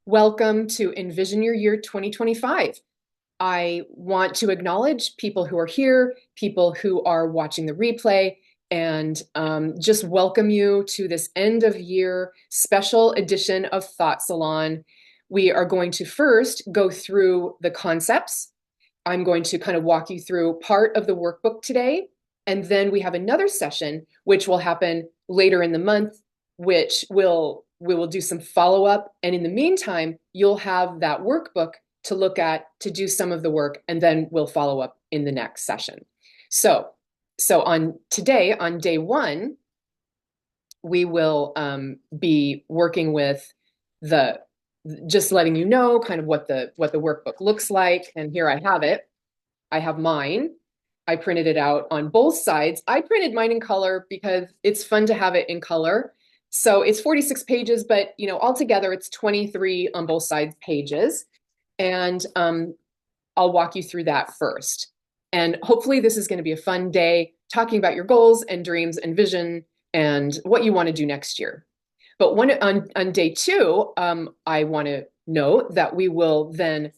Welcome to Envision Your Year 2025. I want to acknowledge people who are here, people who are watching the replay, and just welcome you to this end of year special edition of Thought Salon. We are going to first go through the concepts. I'm going to kind of walk you through part of the workbook today, and then we have another session, which will happen later in the month, which we will do some follow-up. And in the meantime, you'll have that workbook to look at, to do some of the work, and then we'll follow up in the next session. So on today, on day one, we will be working with just letting you know kind of what the workbook looks like. And here I have it. I have mine. I printed it out on both sides. I printed mine in color because it's fun to have it in color. So it's 46 pages, but altogether it's 23 on both sides pages. And I'll walk you through that first. And hopefully this is going to be a fun day talking about your goals and dreams and vision and what you want to do next year. But on day two, I want to note that we will then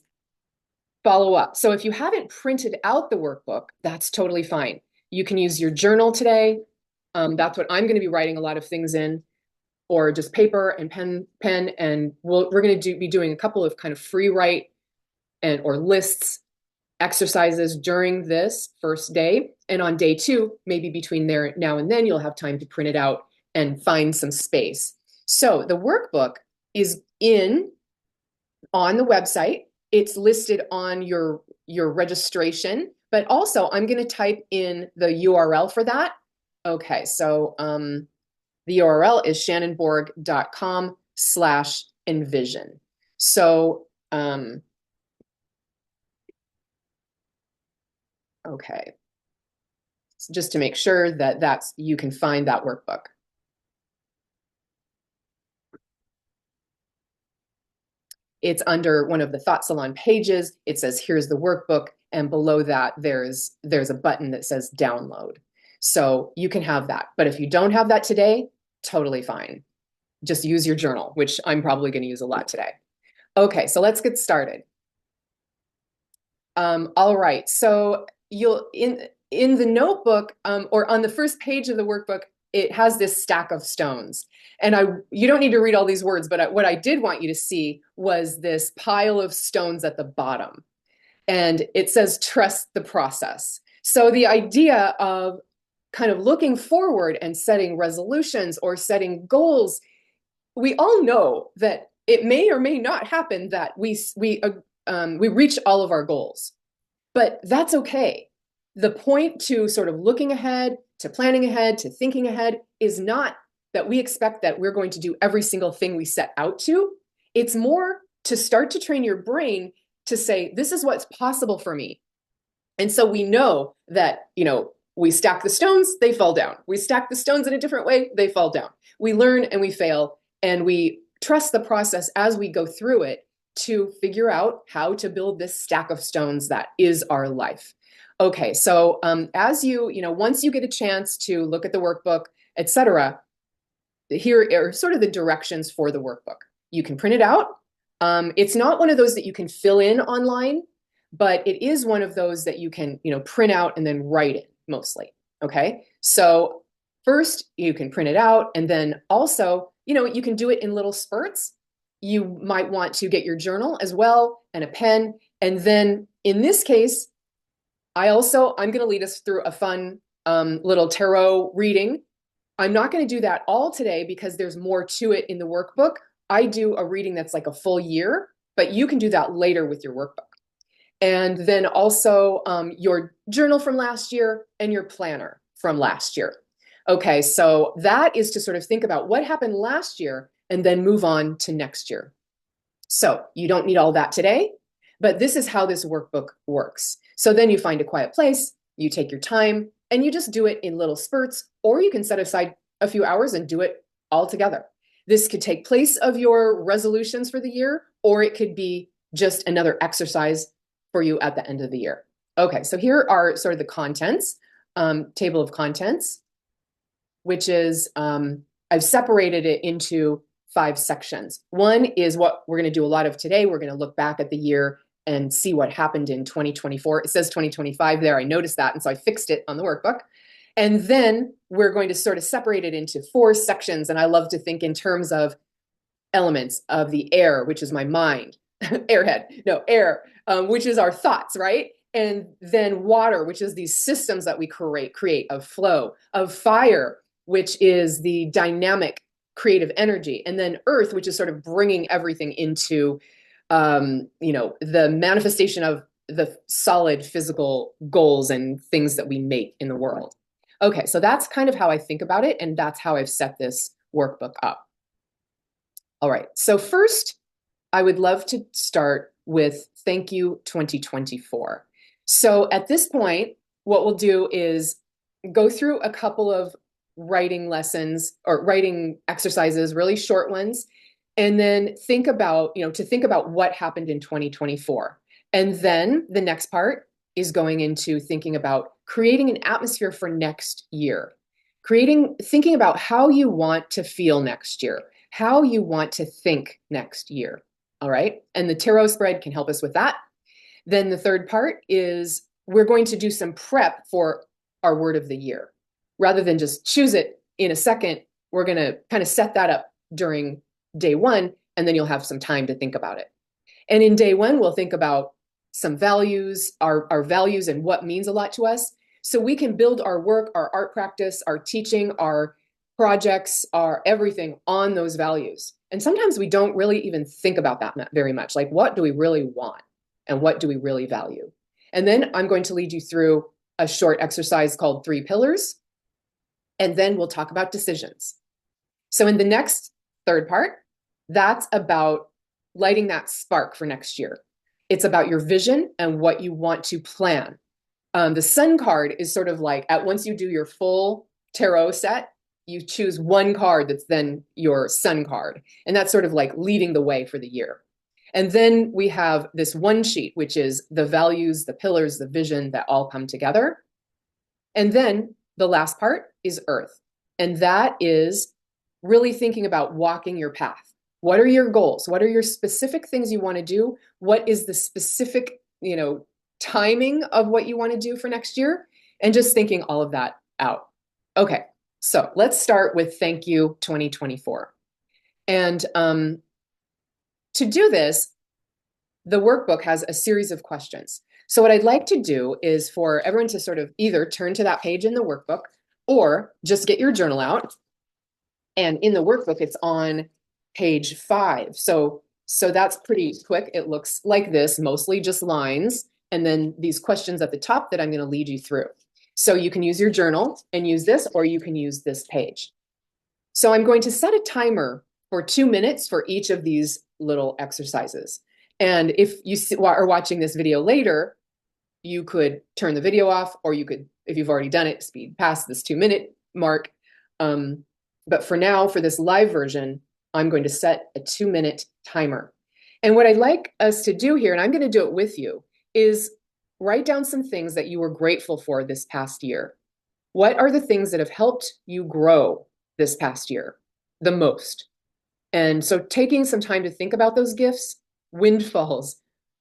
follow up. So if you haven't printed out the workbook, that's totally fine. You can use your journal today. That's what I'm going to be writing a lot of things in, or just paper and pen, and we're going to be doing a couple of kind of free write or lists exercises during this first day. And on day two, maybe between there now and then, you'll have time to print it out and find some space. So the workbook is on the website. It's listed on your registration, but also I'm going to type in the URL for that. Okay, so the URL is shannonborg.com/envision. So, okay, so just to make sure that you can find that workbook. It's under one of the Thought Salon pages. It says, here's the workbook. And below that, there's a button that says download. So you can have that. But if you don't have that today, totally fine. Just use your journal, which I'm probably going to use a lot today. Okay, so let's get started. All right, so you'll in the notebook or on the first page of the workbook, it has this stack of stones. And you don't need to read all these words, but what I did want you to see was this pile of stones at the bottom. And it says, trust the process. So the idea of kind of looking forward and setting resolutions or setting goals, we all know that it may or may not happen that we reach all of our goals, but that's okay. The point to sort of looking ahead, to planning ahead, to thinking ahead is not that we expect that we're going to do every single thing we set out to. It's more to start to train your brain to say, this is what's possible for me. And so we know that, we stack the stones, they fall down. We stack the stones in a different way, they fall down. We learn and we fail, and we trust the process as we go through it to figure out how to build this stack of stones that is our life. Okay, so as once you get a chance to look at the workbook, etc., here are sort of the directions for the workbook. You can print it out. It's not one of those that you can fill in online, but it is one of those that you can, print out and then write in mostly. Okay, so first you can print it out, and then also, you can do it in little spurts. You might want to get your journal as well and a pen. And then in this case, I'm going to lead us through a fun little tarot reading. I'm not going to do that all today because there's more to it in the workbook. I do a reading that's like a full year, but you can do that later with your workbook. And then also your journal from last year and your planner from last year. Okay, so that is to sort of think about what happened last year and then move on to next year. So you don't need all that today, but this is how this workbook works. So then you find a quiet place, you take your time, and you just do it in little spurts, or you can set aside a few hours and do it all together. This could take place of your resolutions for the year, or it could be just another exercise for you at the end of the year. Okay, so here are sort of the contents, table of contents, which is, I've separated it into 5 sections. One is what we're going to do a lot of today. We're going to look back at the year and see what happened in 2024. It says 2025 there. I noticed that, and so I fixed it on the workbook. And then we're going to sort of separate it into 4 sections. And I love to think in terms of elements of the air, which is my mind, airhead, no, air, which is our thoughts, right? And then water, which is these systems that we create of flow, of fire, which is the dynamic creative energy, and then earth, which is sort of bringing everything into, the manifestation of the solid physical goals and things that we make in the world. Okay, so that's kind of how I think about it, and that's how I've set this workbook up. All right, so first, I would love to start with thank you 2024. So at this point, what we'll do is go through a couple of writing lessons or writing exercises, really short ones, and then think about what happened in 2024. And then the next part is going into thinking about creating an atmosphere for next year, thinking about how you want to feel next year, how you want to think next year. All right. And the tarot spread can help us with that. Then the third part is we're going to do some prep for our word of the year. Rather than just choose it in a second, we're going to kind of set that up during day one, and then you'll have some time to think about it. And in day one, we'll think about some values, our values and what means a lot to us. So we can build our work, our art practice, our teaching, our projects, our everything on those values. And sometimes we don't really even think about that very much. Like, what do we really want? And what do we really value? And then I'm going to lead you through a short exercise called 3 pillars. And then we'll talk about decisions. So in the next third part, that's about lighting that spark for next year. It's about your vision and what you want to plan. The sun card is sort of like once you do your full tarot set, you choose one card that's then your sun card. And that's sort of like leading the way for the year. And then we have this one sheet, which is the values, the pillars, the vision that all come together. And then the last part is earth. And that is really thinking about walking your path. What are your goals? What are your specific things you want to do? What is the specific, timing of what you want to do for next year? And just thinking all of that out. Okay, so let's start with thank you 2024. And to do this, the workbook has a series of questions. So what I'd like to do is for everyone to sort of either turn to that page in the workbook or just get your journal out. And in the workbook, it's on page 5. So that's pretty quick. It looks like this, mostly just lines, and then these questions at the top that I'm going to lead you through. So you can use your journal and use this, or you can use this page. So I'm going to set a timer for 2 minutes for each of these little exercises. And if you are watching this video later, you could turn the video off, or you could, if you've already done it, speed past this 2-minute mark. But for now, for this live version, I'm going to set a 2-minute timer. And what I'd like us to do here, and I'm going to do it with you, is write down some things that you were grateful for this past year. What are the things that have helped you grow this past year the most? And so taking some time to think about those gifts, windfalls.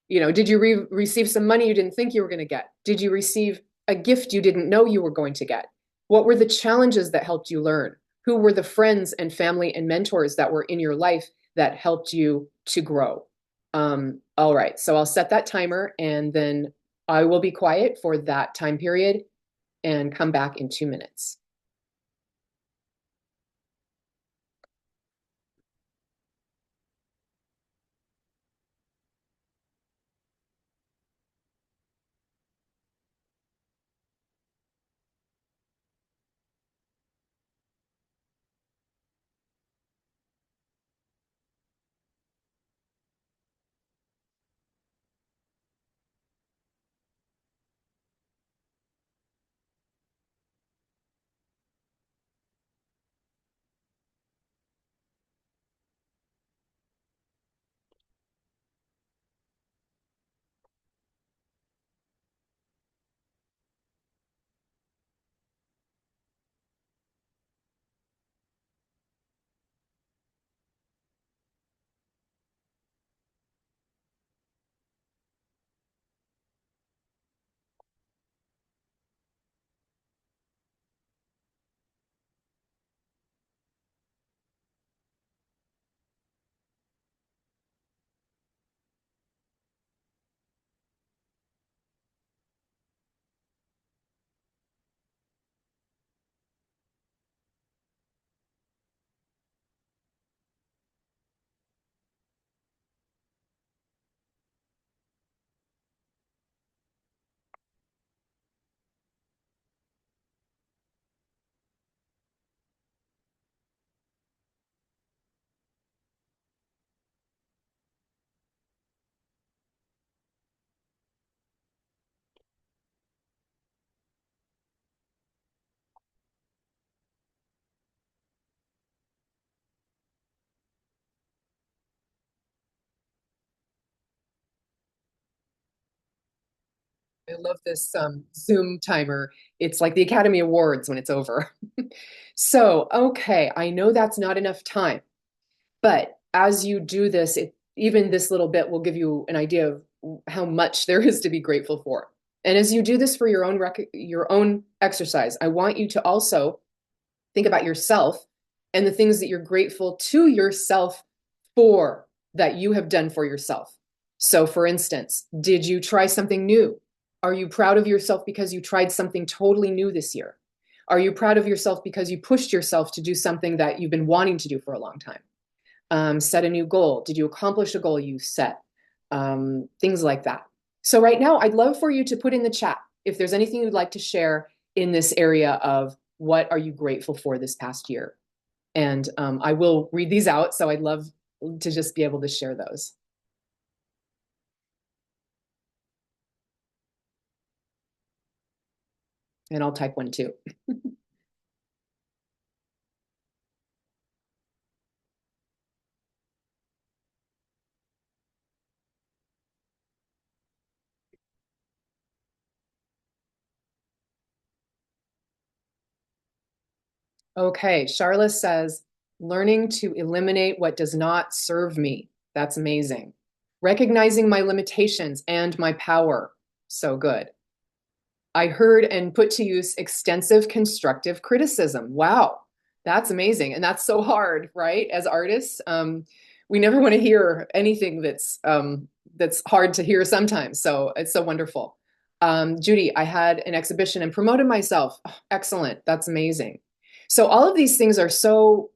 Did you receive some money you didn't think you were going to get? Did you receive a gift you didn't know you were going to get? What were the challenges that helped you learn? Who were the friends and family and mentors that were in your life that helped you to grow? All right, so I'll set that timer, and then I will be quiet for that time period and come back in 2 minutes. I love this Zoom timer. It's like the Academy Awards when it's over. So, okay, I know that's not enough time, but as you do this, even this little bit will give you an idea of how much there is to be grateful for. And as you do this for your own exercise, I want you to also think about yourself and the things that you're grateful to yourself for that you have done for yourself. So, for instance, did you try something new? Are you proud of yourself because you tried something totally new this year? Are you proud of yourself because you pushed yourself to do something that you've been wanting to do for a long time? Set a new goal. Did you accomplish a goal you set? Things like that. So, right now, I'd love for you to put in the chat if there's anything you'd like to share in this area of what are you grateful for this past year? And I will read these out. So, I'd love to just be able to share those. And I'll type one too. Okay, Charlotte says, learning to eliminate what does not serve me. That's amazing. Recognizing my limitations and my power. So good. I heard and put to use extensive constructive criticism. Wow, that's amazing. And that's so hard, right? As artists, we never want to hear anything that's hard to hear sometimes. So it's so wonderful. Judy, I had an exhibition and promoted myself. Oh, excellent. That's amazing. So all of these things are so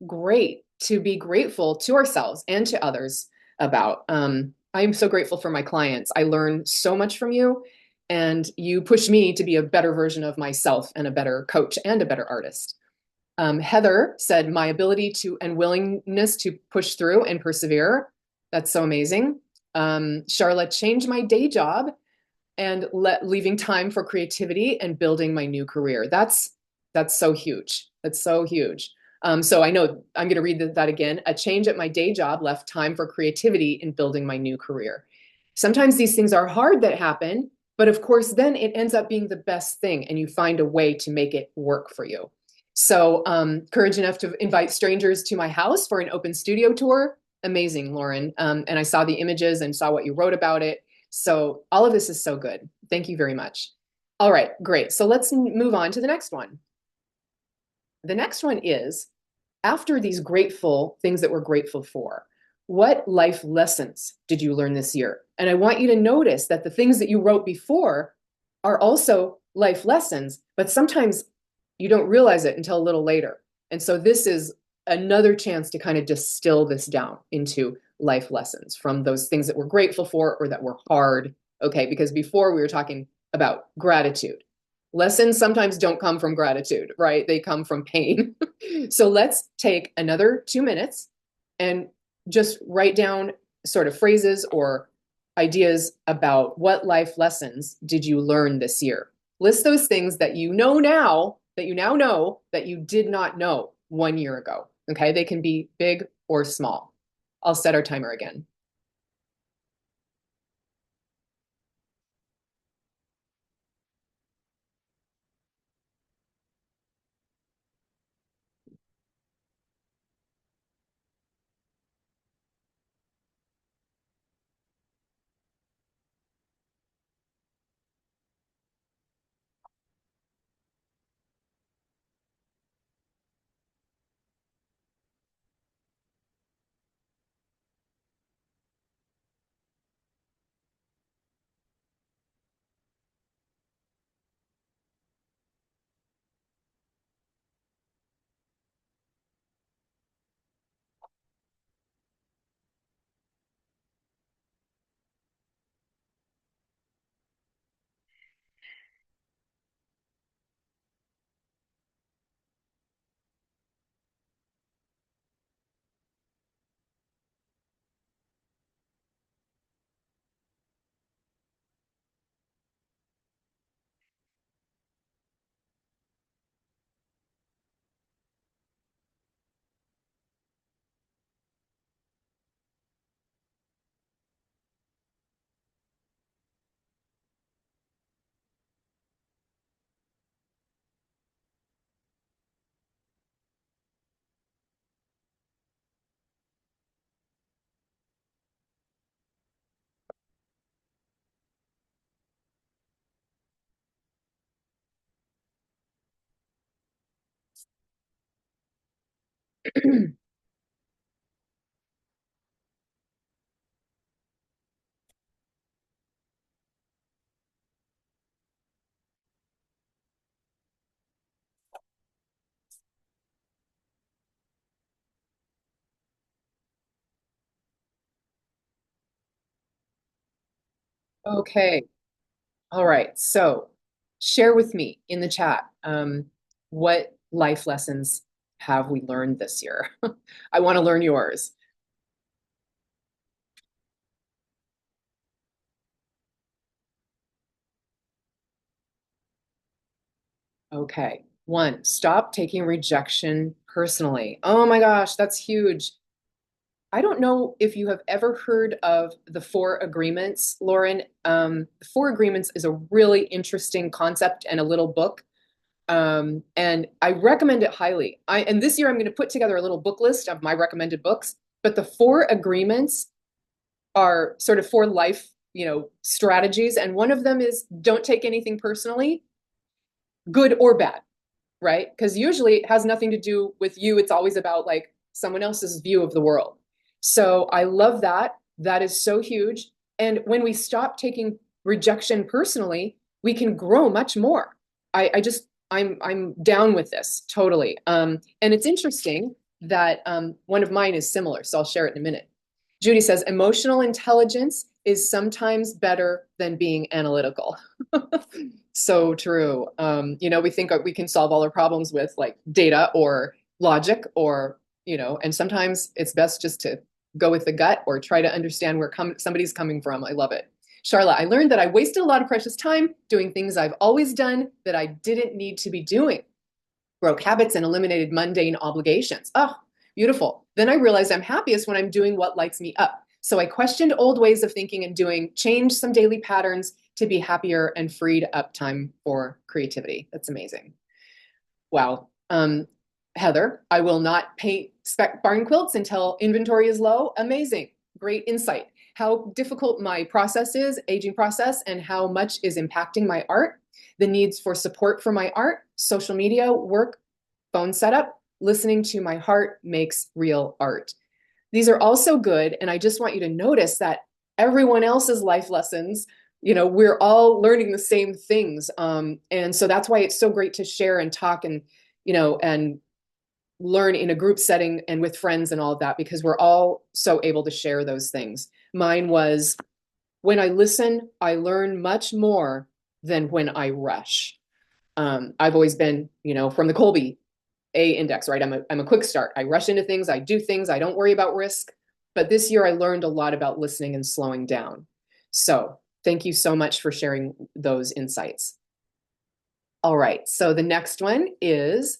great to be grateful to ourselves and to others about. I'm so grateful for my clients. I learn so much from you, and you push me to be a better version of myself and a better coach and a better artist. Heather said, my ability to and willingness to push through and persevere. That's so amazing. Charlotte, change my day job and leaving time for creativity and building my new career. That's so huge. That's so huge. So I know I'm going to read that again. A change at my day job left time for creativity in building my new career. Sometimes these things are hard that happen, but of course, then it ends up being the best thing, and you find a way to make it work for you. So, courage enough to invite strangers to my house for an open studio tour. Amazing, Lauren. And I saw the images and saw what you wrote about it. So, all of this is so good. Thank you very much. All right, great. So, let's move on to the next one. The next one is, after these grateful things that we're grateful for, what life lessons did you learn this year? And I want you to notice that the things that you wrote before are also life lessons, but sometimes you don't realize it until a little later. And so this is another chance to kind of distill this down into life lessons from those things that we're grateful for or that were hard. Okay, because before we were talking about gratitude. Lessons sometimes don't come from gratitude, right? They come from pain. So let's take another 2 minutes and just write down sort of phrases or ideas about what life lessons did you learn this year. List those things that you know now, that you now know that you did not know 1 year ago. Okay, they can be big or small. I'll set our timer again. Okay. All right. So share with me in the chat, what life lessons have we learned this year? I want to learn yours. Okay. One, stop taking rejection personally. Oh my gosh, that's huge. I don't know if you have ever heard of the Four Agreements, Lauren. The Four Agreements is a really interesting concept and a little book. And I recommend it highly. And this year I'm going to put together a little book list of my recommended books. But the Four Agreements are sort of four life, strategies. And one of them is don't take anything personally, good or bad, right? Because usually it has nothing to do with you. It's always about like someone else's view of the world. So I love that. That is so huge. And when we stop taking rejection personally, we can grow much more. I'm down with this totally. And it's interesting that one of mine is similar, so I'll share it in a minute. Judy says emotional intelligence is sometimes better than being analytical. So true. We think we can solve all our problems with like data or logic and sometimes it's best just to go with the gut or try to understand where somebody's coming from. I love it. Charlotte, I learned that I wasted a lot of precious time doing things I've always done that I didn't need to be doing. Broke habits and eliminated mundane obligations. Oh, beautiful. Then I realized I'm happiest when I'm doing what lights me up. So I questioned old ways of thinking and doing, changed some daily patterns to be happier and freed up time for creativity. That's amazing. Wow. Heather, I will not paint spec barn quilts until inventory is low. Amazing. Great insight. How difficult my process is, aging process, and how much is impacting my art, the needs for support for my art, social media, work, phone setup, listening to my heart makes real art. These are also good. And I just want you to notice that everyone else's life lessons, we're all learning the same things. And so that's why it's so great to share and talk and learn in a group setting and with friends and all of that, because we're all so able to share those things. Mine was when I listen, I learn much more than when I rush. I've always been, from the Colby A index, right? I'm a quick start. I rush into things, I do things, I don't worry about risk. But this year I learned a lot about listening and slowing down. So thank you so much for sharing those insights. All right. So the next one is,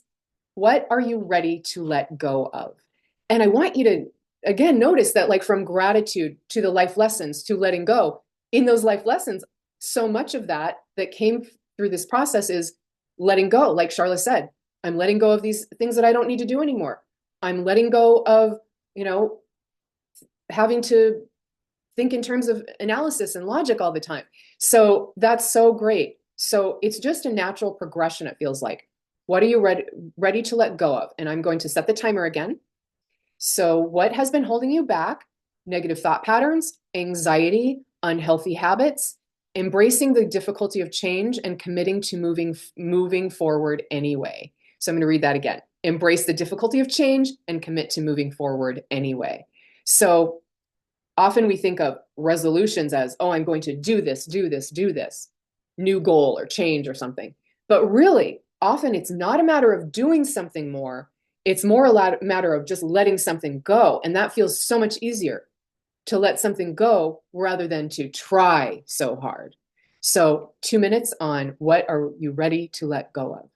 what are you ready to let go of? And I want you to, again, notice that, like, from gratitude to the life lessons to letting go, in those life lessons, so much of that came through this process is letting go. Like Charlotte said, I'm letting go of these things that I don't need to do anymore. I'm letting go of, having to think in terms of analysis and logic all the time. So that's so great. So it's just a natural progression, it feels like. What are you ready to let go of? And I'm going to set the timer again. So what has been holding you back? Negative thought patterns, anxiety, unhealthy habits, embracing the difficulty of change and committing to moving forward anyway. So I'm going to read that again. Embrace the difficulty of change and commit to moving forward anyway. So often we think of resolutions as, oh, I'm going to do this, do this, do this, new goal or change or something. But really, often it's not a matter of doing something more. It's more a matter of just letting something go. And that feels so much easier, to let something go rather than to try so hard. So 2 minutes on what are you ready to let go of?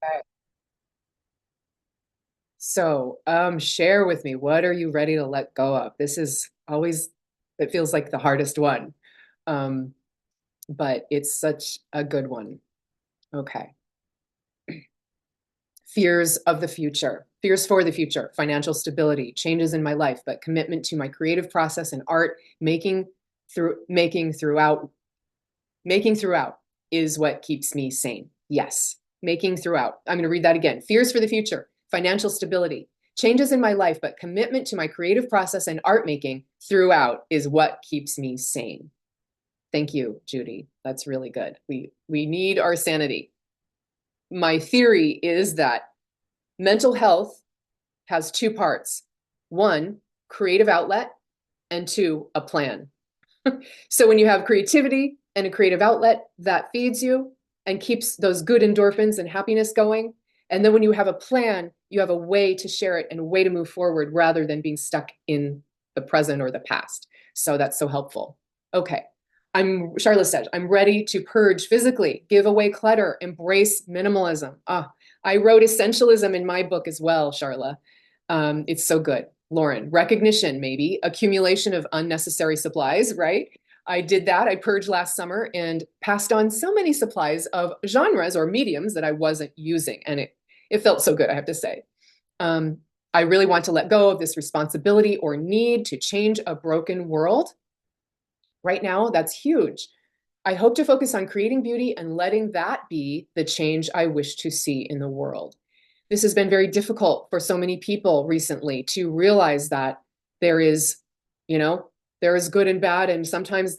Okay. So, share with me, what are you ready to let go of? This is always, it feels like the hardest one. Um, but it's such a good one. Okay. Fears of the future, fears for the future, financial stability, changes in my life, but commitment to my creative process and art, making throughout, making throughout is what keeps me sane. Yes, making throughout. I'm going to read that again. Fears for the future, financial stability, changes in my life, but commitment to my creative process and art making throughout is what keeps me sane. Thank you, Judy. That's really good. We need our sanity. My theory is that mental health has two parts. One, creative outlet, and two, a plan. So when you have creativity and a creative outlet that feeds you and keeps those good endorphins and happiness going, and then when you have a plan, you have a way to share it and a way to move forward rather than being stuck in the present or the past. So that's so helpful. Okay. Charlotte said, I'm ready to purge physically, give away clutter, embrace minimalism. I wrote essentialism in my book as well, Charlotte. It's so good. Lauren, recognition, maybe accumulation of unnecessary supplies, right? I did that. I purged last summer and passed on so many supplies of genres or mediums that I wasn't using. And it felt so good, I have to say. Um, I really want to let go of this responsibility or need to change a broken world. Right now, that's huge. I hope to focus on creating beauty and letting that be the change I wish to see in the world. This has been very difficult for so many people recently to realize that there is, you know, there is good and bad, and sometimes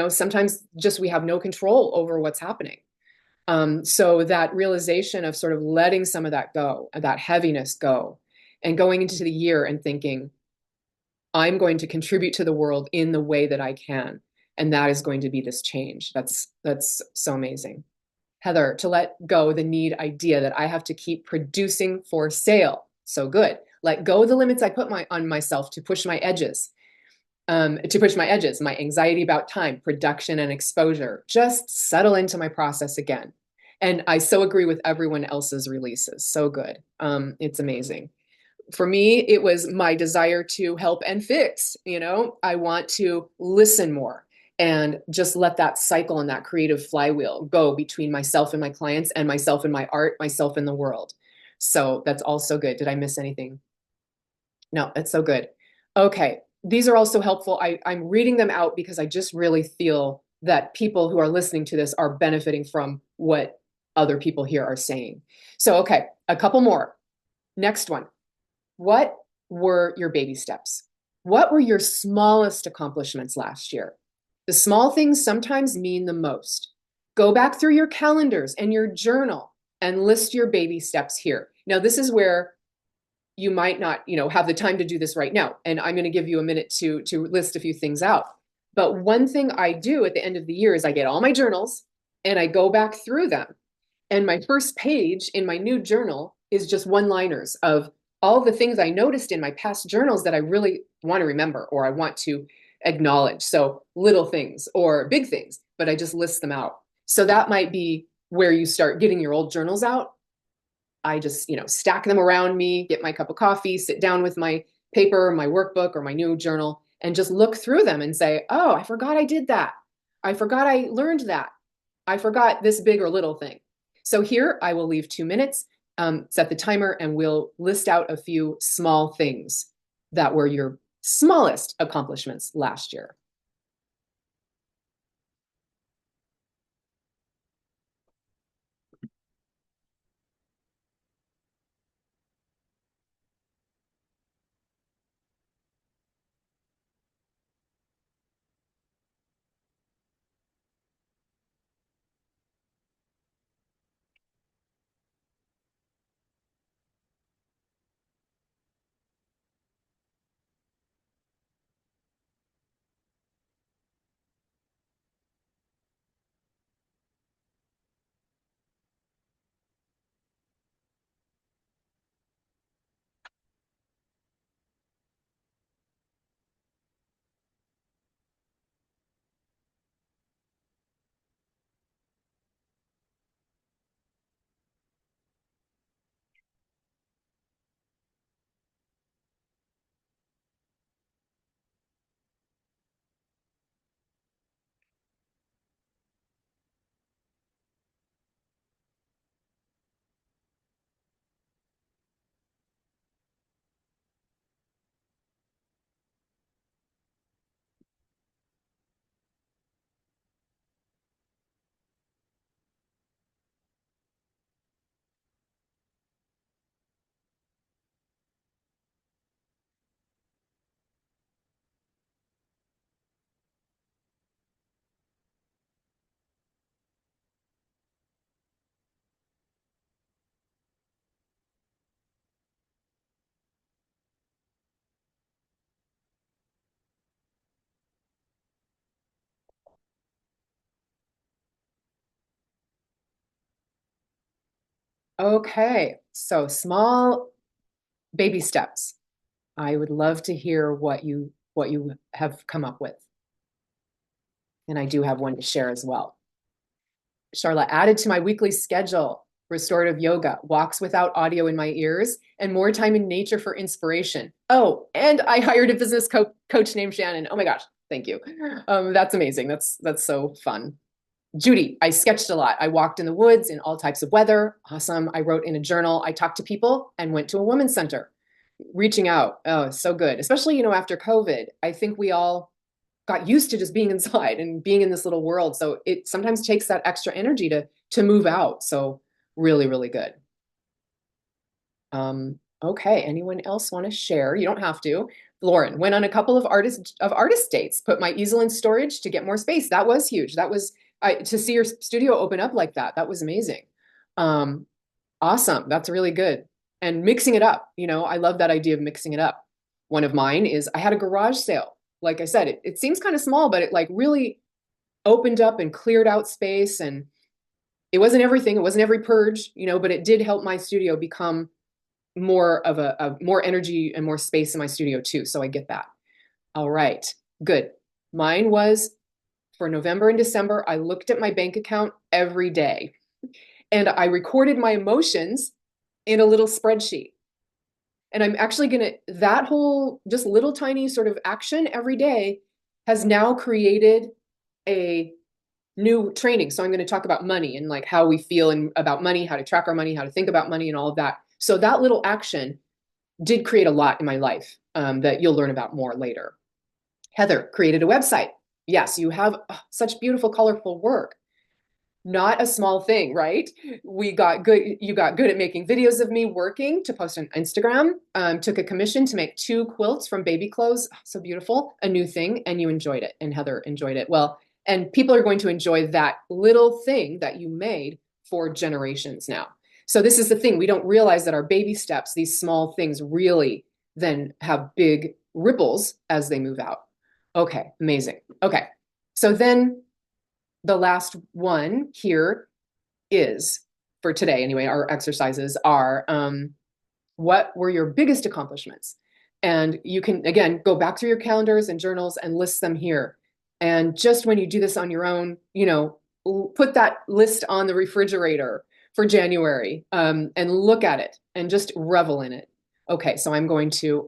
sometimes just we have no control over what's happening. So that realization of sort of letting some of that go, that heaviness go, and going into the year and thinking, I'm going to contribute to the world in the way that I can. And that is going to be this change. That's so amazing. Heather, to let go the need idea that I have to keep producing for sale. So good. Let go of the limits I put on myself to push my edges. My anxiety about time, production, and exposure. Just settle into my process again. And I so agree with everyone else's releases. So good. It's amazing. For me, it was my desire to help and fix. I want to listen more and just let that cycle and that creative flywheel go between myself and my clients and myself and my art, myself and the world. So that's all so good. Did I miss anything? No, that's so good. Okay. These are also helpful. I'm reading them out because I just really feel that people who are listening to this are benefiting from what other people here are saying. So, okay, a couple more. Next one. What were your baby steps? What were your smallest accomplishments last year? The small things sometimes mean the most. Go back through your calendars and your journal and list your baby steps here. Now, this is where you might not, have the time to do this right now. And I'm going to give you a minute to list a few things out. But one thing I do at the end of the year is I get all my journals and I go back through them. And my first page in my new journal is just one-liners of all the things I noticed in my past journals that I really want to remember or I want to acknowledge. So little things or big things, but I just list them out. So that might be where you start getting your old journals out. I just, stack them around me, get my cup of coffee, sit down with my paper, my workbook, or my new journal, and just look through them and say, oh, I forgot I did that. I forgot I learned that. I forgot this big or little thing. So here I will leave 2 minutes, set the timer, and we'll list out a few small things that were your smallest accomplishments last year. Okay, so small baby steps. I would love to hear what you have come up with. And I do have one to share as well. Charlotte, added to my weekly schedule, restorative yoga, walks without audio in my ears, and more time in nature for inspiration. Oh, and I hired a business coach named Shannon. Oh my gosh, thank you. That's amazing. That's so fun. Judy, I sketched a lot. I walked in the woods in all types of weather. Awesome. I wrote in a journal. I talked to people and went to a women's center. Reaching out. Oh, so good. Especially, after COVID. I think we all got used to just being inside and being in this little world. So it sometimes takes that extra energy to move out. So really, really good. Okay, anyone else want to share? You don't have to. Lauren went on a couple of artist dates, put my easel in storage to get more space. That was huge. That was to see your studio open up like that. That was amazing. Um, awesome. That's really good. And mixing it up, I love that idea of mixing it up. One of mine is I had a garage sale. Like I said, it seems kind of small, but it like really opened up and cleared out space. And it wasn't everything. It wasn't every purge, but it did help my studio become more of a more energy and more space in my studio too. So I get that. All right, good. Mine was for November and December, I looked at my bank account every day and I recorded my emotions in a little spreadsheet. And I'm actually going to, that whole just little tiny sort of action every day has now created a new training. So I'm going to talk about money and like how we feel and about money, how to track our money, how to think about money and all of that. So that little action did create a lot in my life that you'll learn about more later. Heather created a website. Yes, you have such beautiful, colorful work. Not a small thing, right? You got good at making videos of me working to post on Instagram. Took a commission to make 2 quilts from baby clothes. Oh, so beautiful, a new thing, and you enjoyed it, and Heather enjoyed it. Well, and people are going to enjoy that little thing that you made for generations now. So this is the thing. We don't realize that our baby steps, these small things really then have big ripples as they move out. Okay, amazing. Okay. So then the last one here is for today anyway, our exercises are what were your biggest accomplishments? And you can, again, go back through your calendars and journals and list them here. And just when you do this on your own, put that list on the refrigerator for January and look at it and just revel in it. Okay, so I'm going to,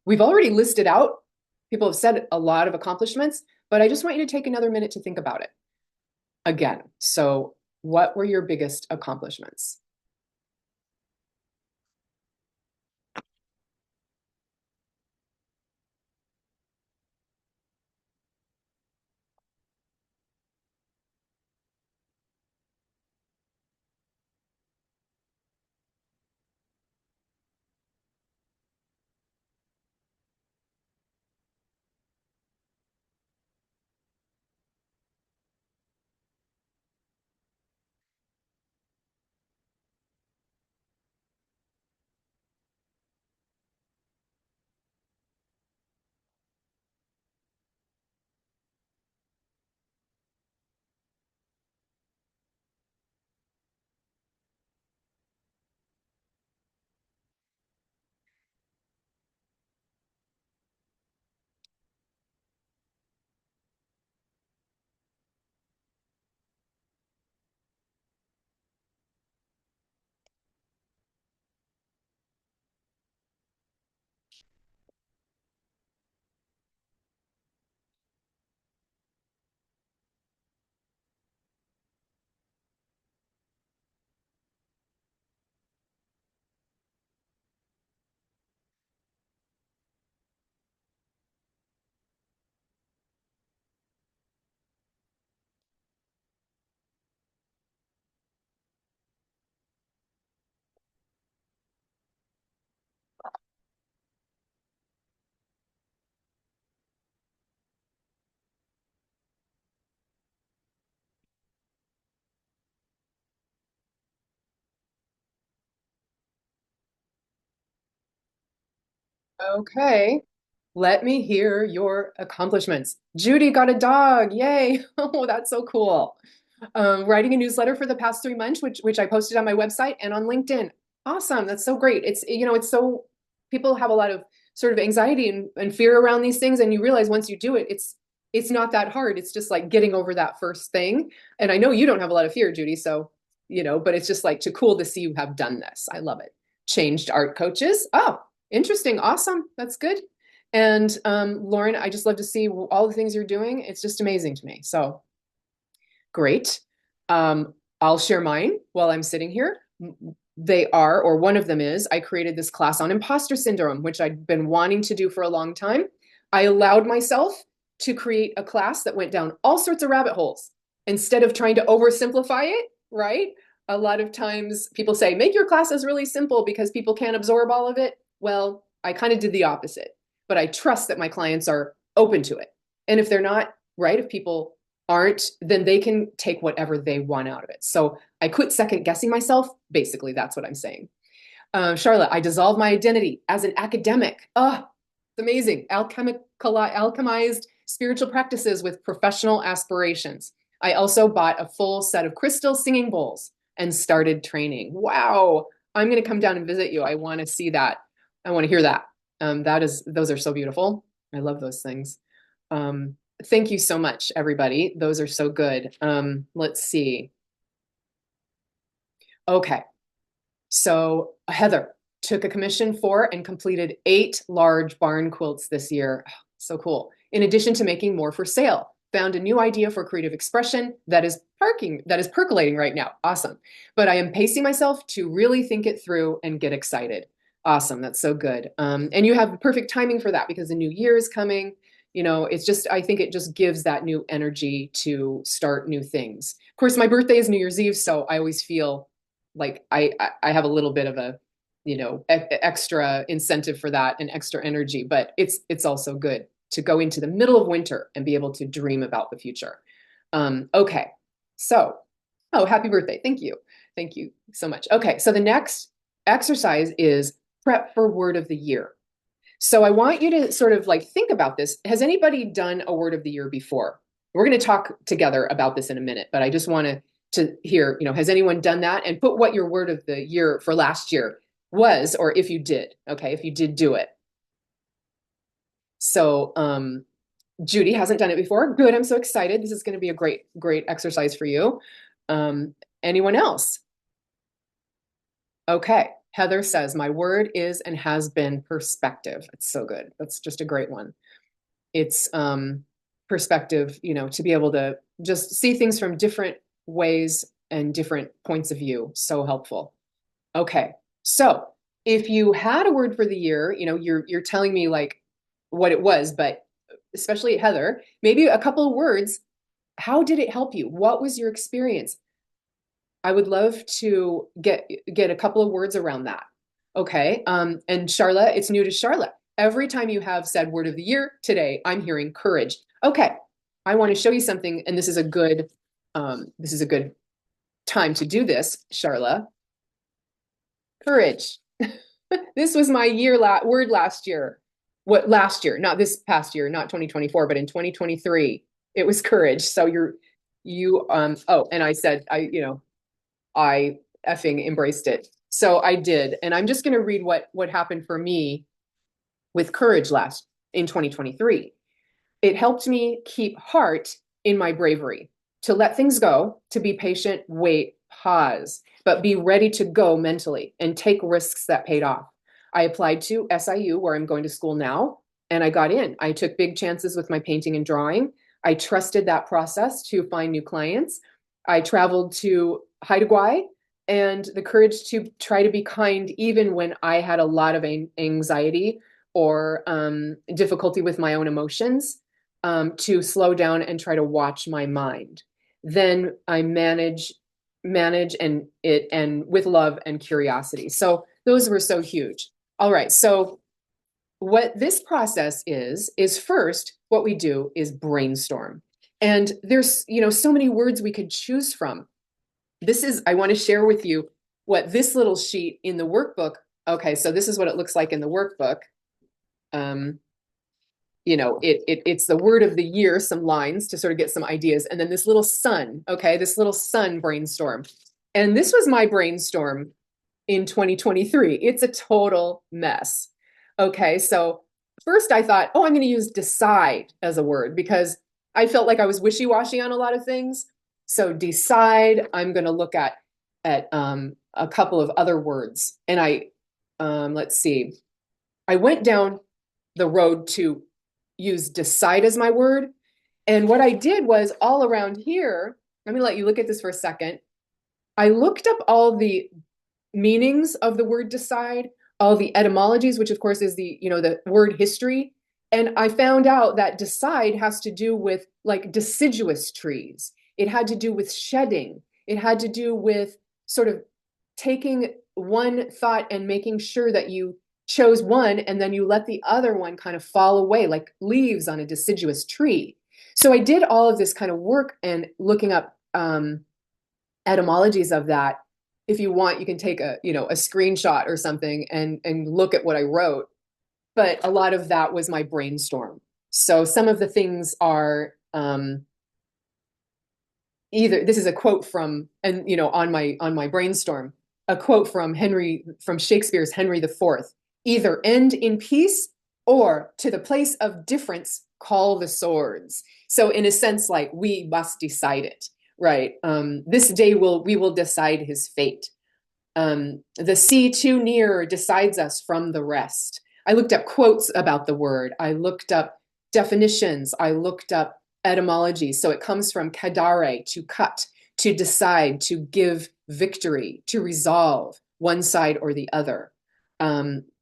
we've already listed out, people have said a lot of accomplishments, but I just want you to take another minute to think about it again. So, what were your biggest accomplishments? Okay, let me hear your accomplishments. Judy got a dog. Yay. Oh, that's so cool. Writing a newsletter for the past 3 months, which I posted on my website and on LinkedIn. Awesome. That's so great. It's so people have a lot of sort of anxiety and fear around these things. And you realize once you do it, it's not that hard. It's just like getting over that first thing. And I know you don't have a lot of fear, Judy. So, but it's just like too cool to see you have done this. I love it. Changed art coaches. Oh, interesting. Awesome. That's good. And Lauren, I just love to see all the things you're doing. It's just amazing to me. So great. I'll share mine while I'm sitting here. They are, or one of them is, I created this class on imposter syndrome, which I'd been wanting to do for a long time. I allowed myself to create a class that went down all sorts of rabbit holes instead of trying to oversimplify it, right? A lot of times people say, make your classes really simple because people can't absorb all of it. Well, I kind of did the opposite, but I trust that my clients are open to it. And if they're not, right, if people aren't, then they can take whatever they want out of it. So I quit second guessing myself. Basically, that's what I'm saying. Charlotte, I dissolved my identity as an academic. Oh, it's amazing. Alchemized spiritual practices with professional aspirations. I also bought a full set of crystal singing bowls and started training. Wow. I'm going to come down and visit you. I want to see that. I want to hear that. Those are so beautiful. I love those things. Thank you so much, everybody. Those are so good. Let's see. Okay. So Heather took a commission for and completed 8 large barn quilts this year. So cool. In addition to making more for sale, found a new idea for creative expression that is percolating right now. Awesome. But I am pacing myself to really think it through and get excited. Awesome. That's so good. And you have perfect timing for that because the new year is coming. I think it just gives that new energy to start new things. Of course, my birthday is New Year's Eve, so I always feel like I have a little bit of a, extra incentive for that and extra energy, but it's also good to go into the middle of winter and be able to dream about the future. Okay. So, oh, happy birthday. Thank you. Thank you so much. Okay. So the next exercise is prep for word of the year. So I want you to sort of like think about this. Has anybody done a word of the year before? We're going to talk together about this in a minute, but I just want to hear, has anyone done that? And put what your word of the year for last year was, or if you did, okay, if you did do it. So Judy hasn't done it before. Good, I'm so excited. This is going to be a great, great exercise for you. Anyone else? Okay. Heather says, my word is and has been perspective. It's so good. That's just a great one. It's perspective, to be able to just see things from different ways and different points of view. So helpful. Okay. So if you had a word for the year, you're telling me like what it was, but especially Heather, maybe a couple of words. How did it help you? What was your experience? I would love to get a couple of words around that. Okay. And Charlotte, it's new to Charlotte. Every time you have said word of the year today, I'm hearing courage. Okay. I want to show you something, and this is a good time to do this, Charlotte. Courage. This was my word last year. What last year? Not this past year, not 2024, but in 2023, it was courage. So and I said, I effing embraced it. So I did. And I'm just going to read what happened for me with courage in 2023. It helped me keep heart in my bravery, to let things go, to be patient, wait, pause, but be ready to go mentally and take risks that paid off. I applied to SIU, where I'm going to school now, and I got in. I took big chances with my painting and drawing. I trusted that process to find new clients. I traveled to Haida, and the courage to try to be kind even when I had a lot of anxiety or difficulty with my own emotions, to slow down and try to watch my mind. Then I manage and with love and curiosity. So those were so huge. All right. So what this process is first, what we do is brainstorm. And there's, so many words we could choose from. I want to share with you what this little sheet in the workbook. Okay. So this is what it looks like in the workbook. it's the word of the year, some lines to sort of get some ideas, and then this little sun, okay, this little sun brainstorm. And this was my brainstorm in 2023. It's a total mess. Okay, so first I thought, oh, I'm going to use decide as a word because I felt like I was wishy-washy on a lot of things. So decide, I'm going to look at a couple of other words. And let's see, I went down the road to use decide as my word. And what I did was all around here, let me let you look at this for a second. I looked up all the meanings of the word decide, all the etymologies, which of course is the word history. And I found out that decide has to do with like deciduous trees. It had to do with shedding. It had to do with sort of taking one thought and making sure that you chose one and then you let the other one kind of fall away like leaves on a deciduous tree. So I did all of this kind of work and looking up etymologies of that. If you want, you can take a screenshot or something and look at what I wrote. But a lot of that was my brainstorm. So some of the things are either this is a quote from and on my brainstorm, a quote from Shakespeare's Henry IV. Either end in peace or to the place of difference call the swords. So in a sense, like we must decide it, right? This day we will decide his fate. The sea too near decides us from the rest. I looked up quotes about the word. I looked up definitions. I looked up etymology. So it comes from cadare, to cut, to decide, to give victory, to resolve one side or the other,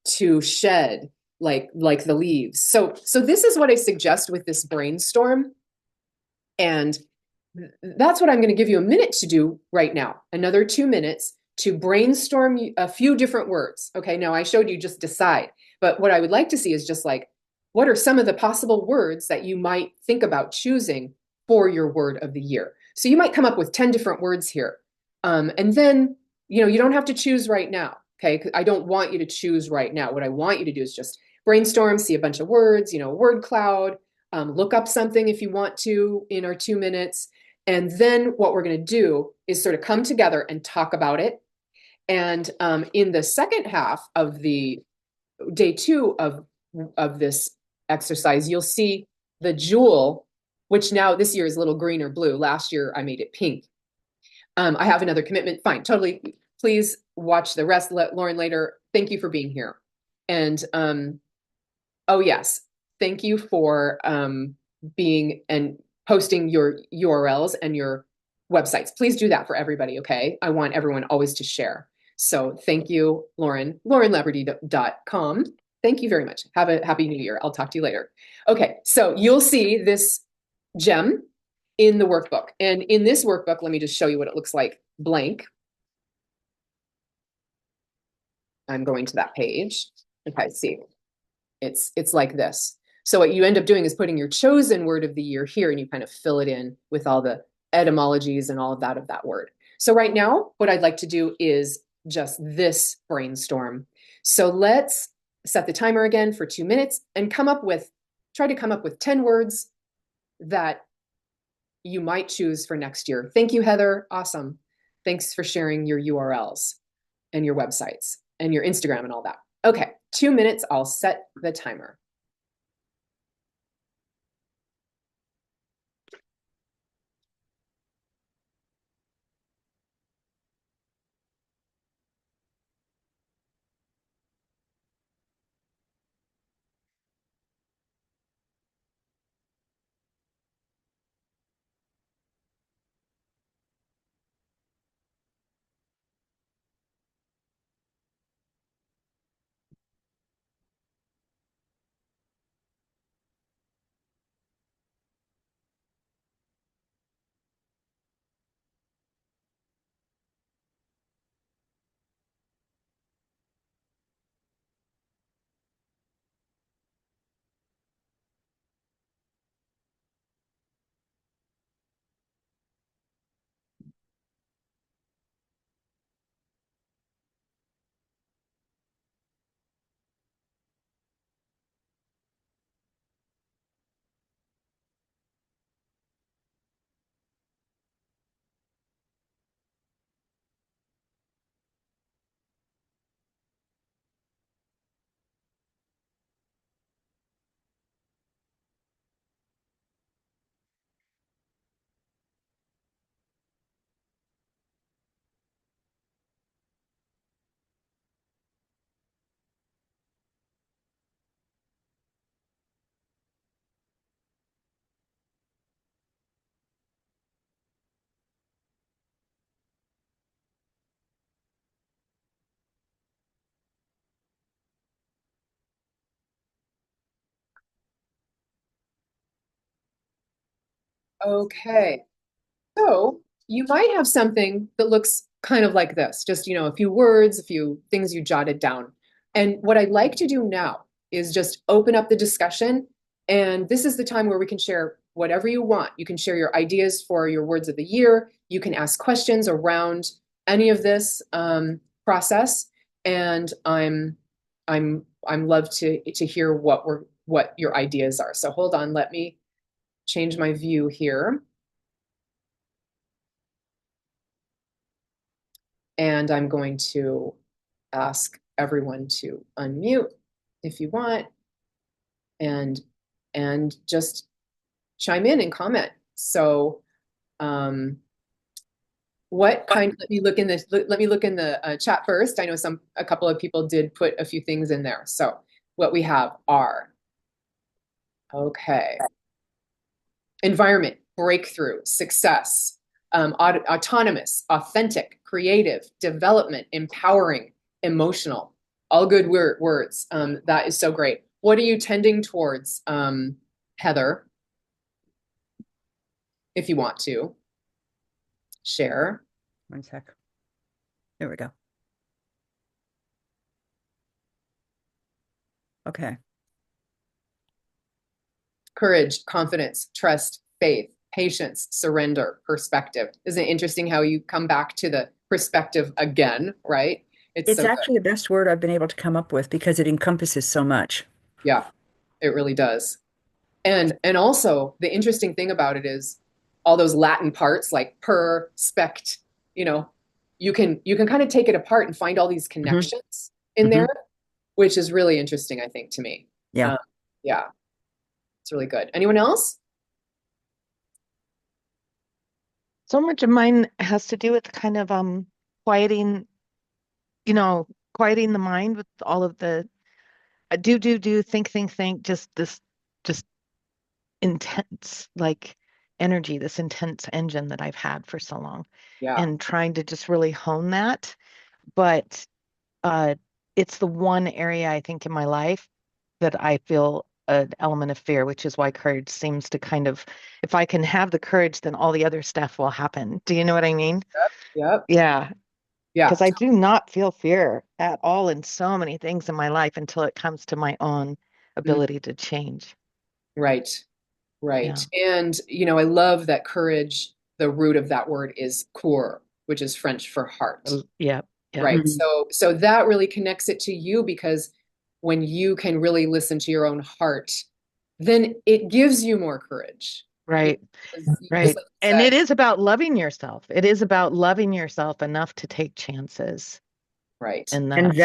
to shed like the leaves. So this is what I suggest with this brainstorm. And that's what I'm going to give you a minute to do right now. Another 2 minutes to brainstorm a few different words. Okay, now I showed you just decide, but what I would like to see is just like, what are some of the possible words that you might think about choosing for your word of the year? So you might come up with 10 different words here. And then, you don't have to choose right now. Okay, I don't want you to choose right now. What I want you to do is just brainstorm, see a bunch of words, word cloud, look up something if you want to in our 2 minutes. And then what we're going to do is sort of come together and talk about it. And in the second half of the day 2 of this exercise, you'll see the jewel, which now this year is a little green or blue. Last year I made it pink. I have another commitment. Fine, totally. Please watch the rest, Lauren, later. Thank you for being here. And oh yes, thank you for being and posting your URLs and your websites. Please do that for everybody, okay? I want everyone always to share. So thank you, Lauren, laurenleverty.com. Thank you very much. Have a happy new year. I'll talk to you later. Okay, so you'll see this gem in the workbook. And in this workbook, let me just show you what it looks like blank. I'm going to that page. Okay, see, it's like this. So what you end up doing is putting your chosen word of the year here and you kind of fill it in with all the etymologies and all of that word. So right now, what I'd like to do is just this brainstorm. So let's set the timer again for 2 minutes and try to come up with 10 words that you might choose for next year. Thank you, Heather. Awesome. Thanks for sharing your URLs and your websites and your Instagram and all that. Okay, 2 minutes, I'll set the timer. Okay. So you might have something that looks kind of like this, just, a few words, a few things you jotted down. And what I'd like to do now is just open up the discussion. And this is the time where we can share whatever you want. You can share your ideas for your words of the year. You can ask questions around any of this process. And I'm love to hear what your ideas are. So hold on, let me change my view here. And I'm going to ask everyone to unmute if you want and just chime in and comment. So what kind let me look in the chat first. I know a couple of people did put a few things in there. So what we have are okay. Environment, breakthrough, success, autonomous, authentic, creative, development, empowering, emotional, all good words. That is so great. What are you tending towards, Heather, if you want to share? One sec. There we go. Okay. Courage, confidence, trust, faith, patience, surrender, perspective. Isn't it interesting how you come back to the perspective again, right? It's It's so good. actually the best word I've been able to come up with because it encompasses so much. Yeah, it really does. And also the interesting thing about it is all those Latin parts like per, spect, you know, you can kind of take it apart and find all these Hmm. connections in there, Hmm. which is really interesting, I think, to me. Yeah. Yeah, it's really good. Anyone else? So much of mine has to do with kind of quieting, quieting the mind with all of the do, think, just intense like energy, this intense engine that I've had for so long, Yeah. and trying to just really hone that. But uh, it's the one area I think in my life that I feel an element of fear, which is why courage seems to kind of, if I can have the courage, then all the other stuff will happen. Do you know what I mean? Yep. Yeah, Yeah. because I do not feel fear at all in so many things in my life until it comes to my own Mm, ability to change. right. Right. Yeah. And, I love that courage, the root of that word is cour, which is French for heart. Yep. Yep. Right. Hmm. So that really connects it to you because when you can really listen to your own heart, then it gives you more courage. You Right. just Right. like you And said, it is about loving yourself. It is about loving yourself enough to take chances. right. And And that's, in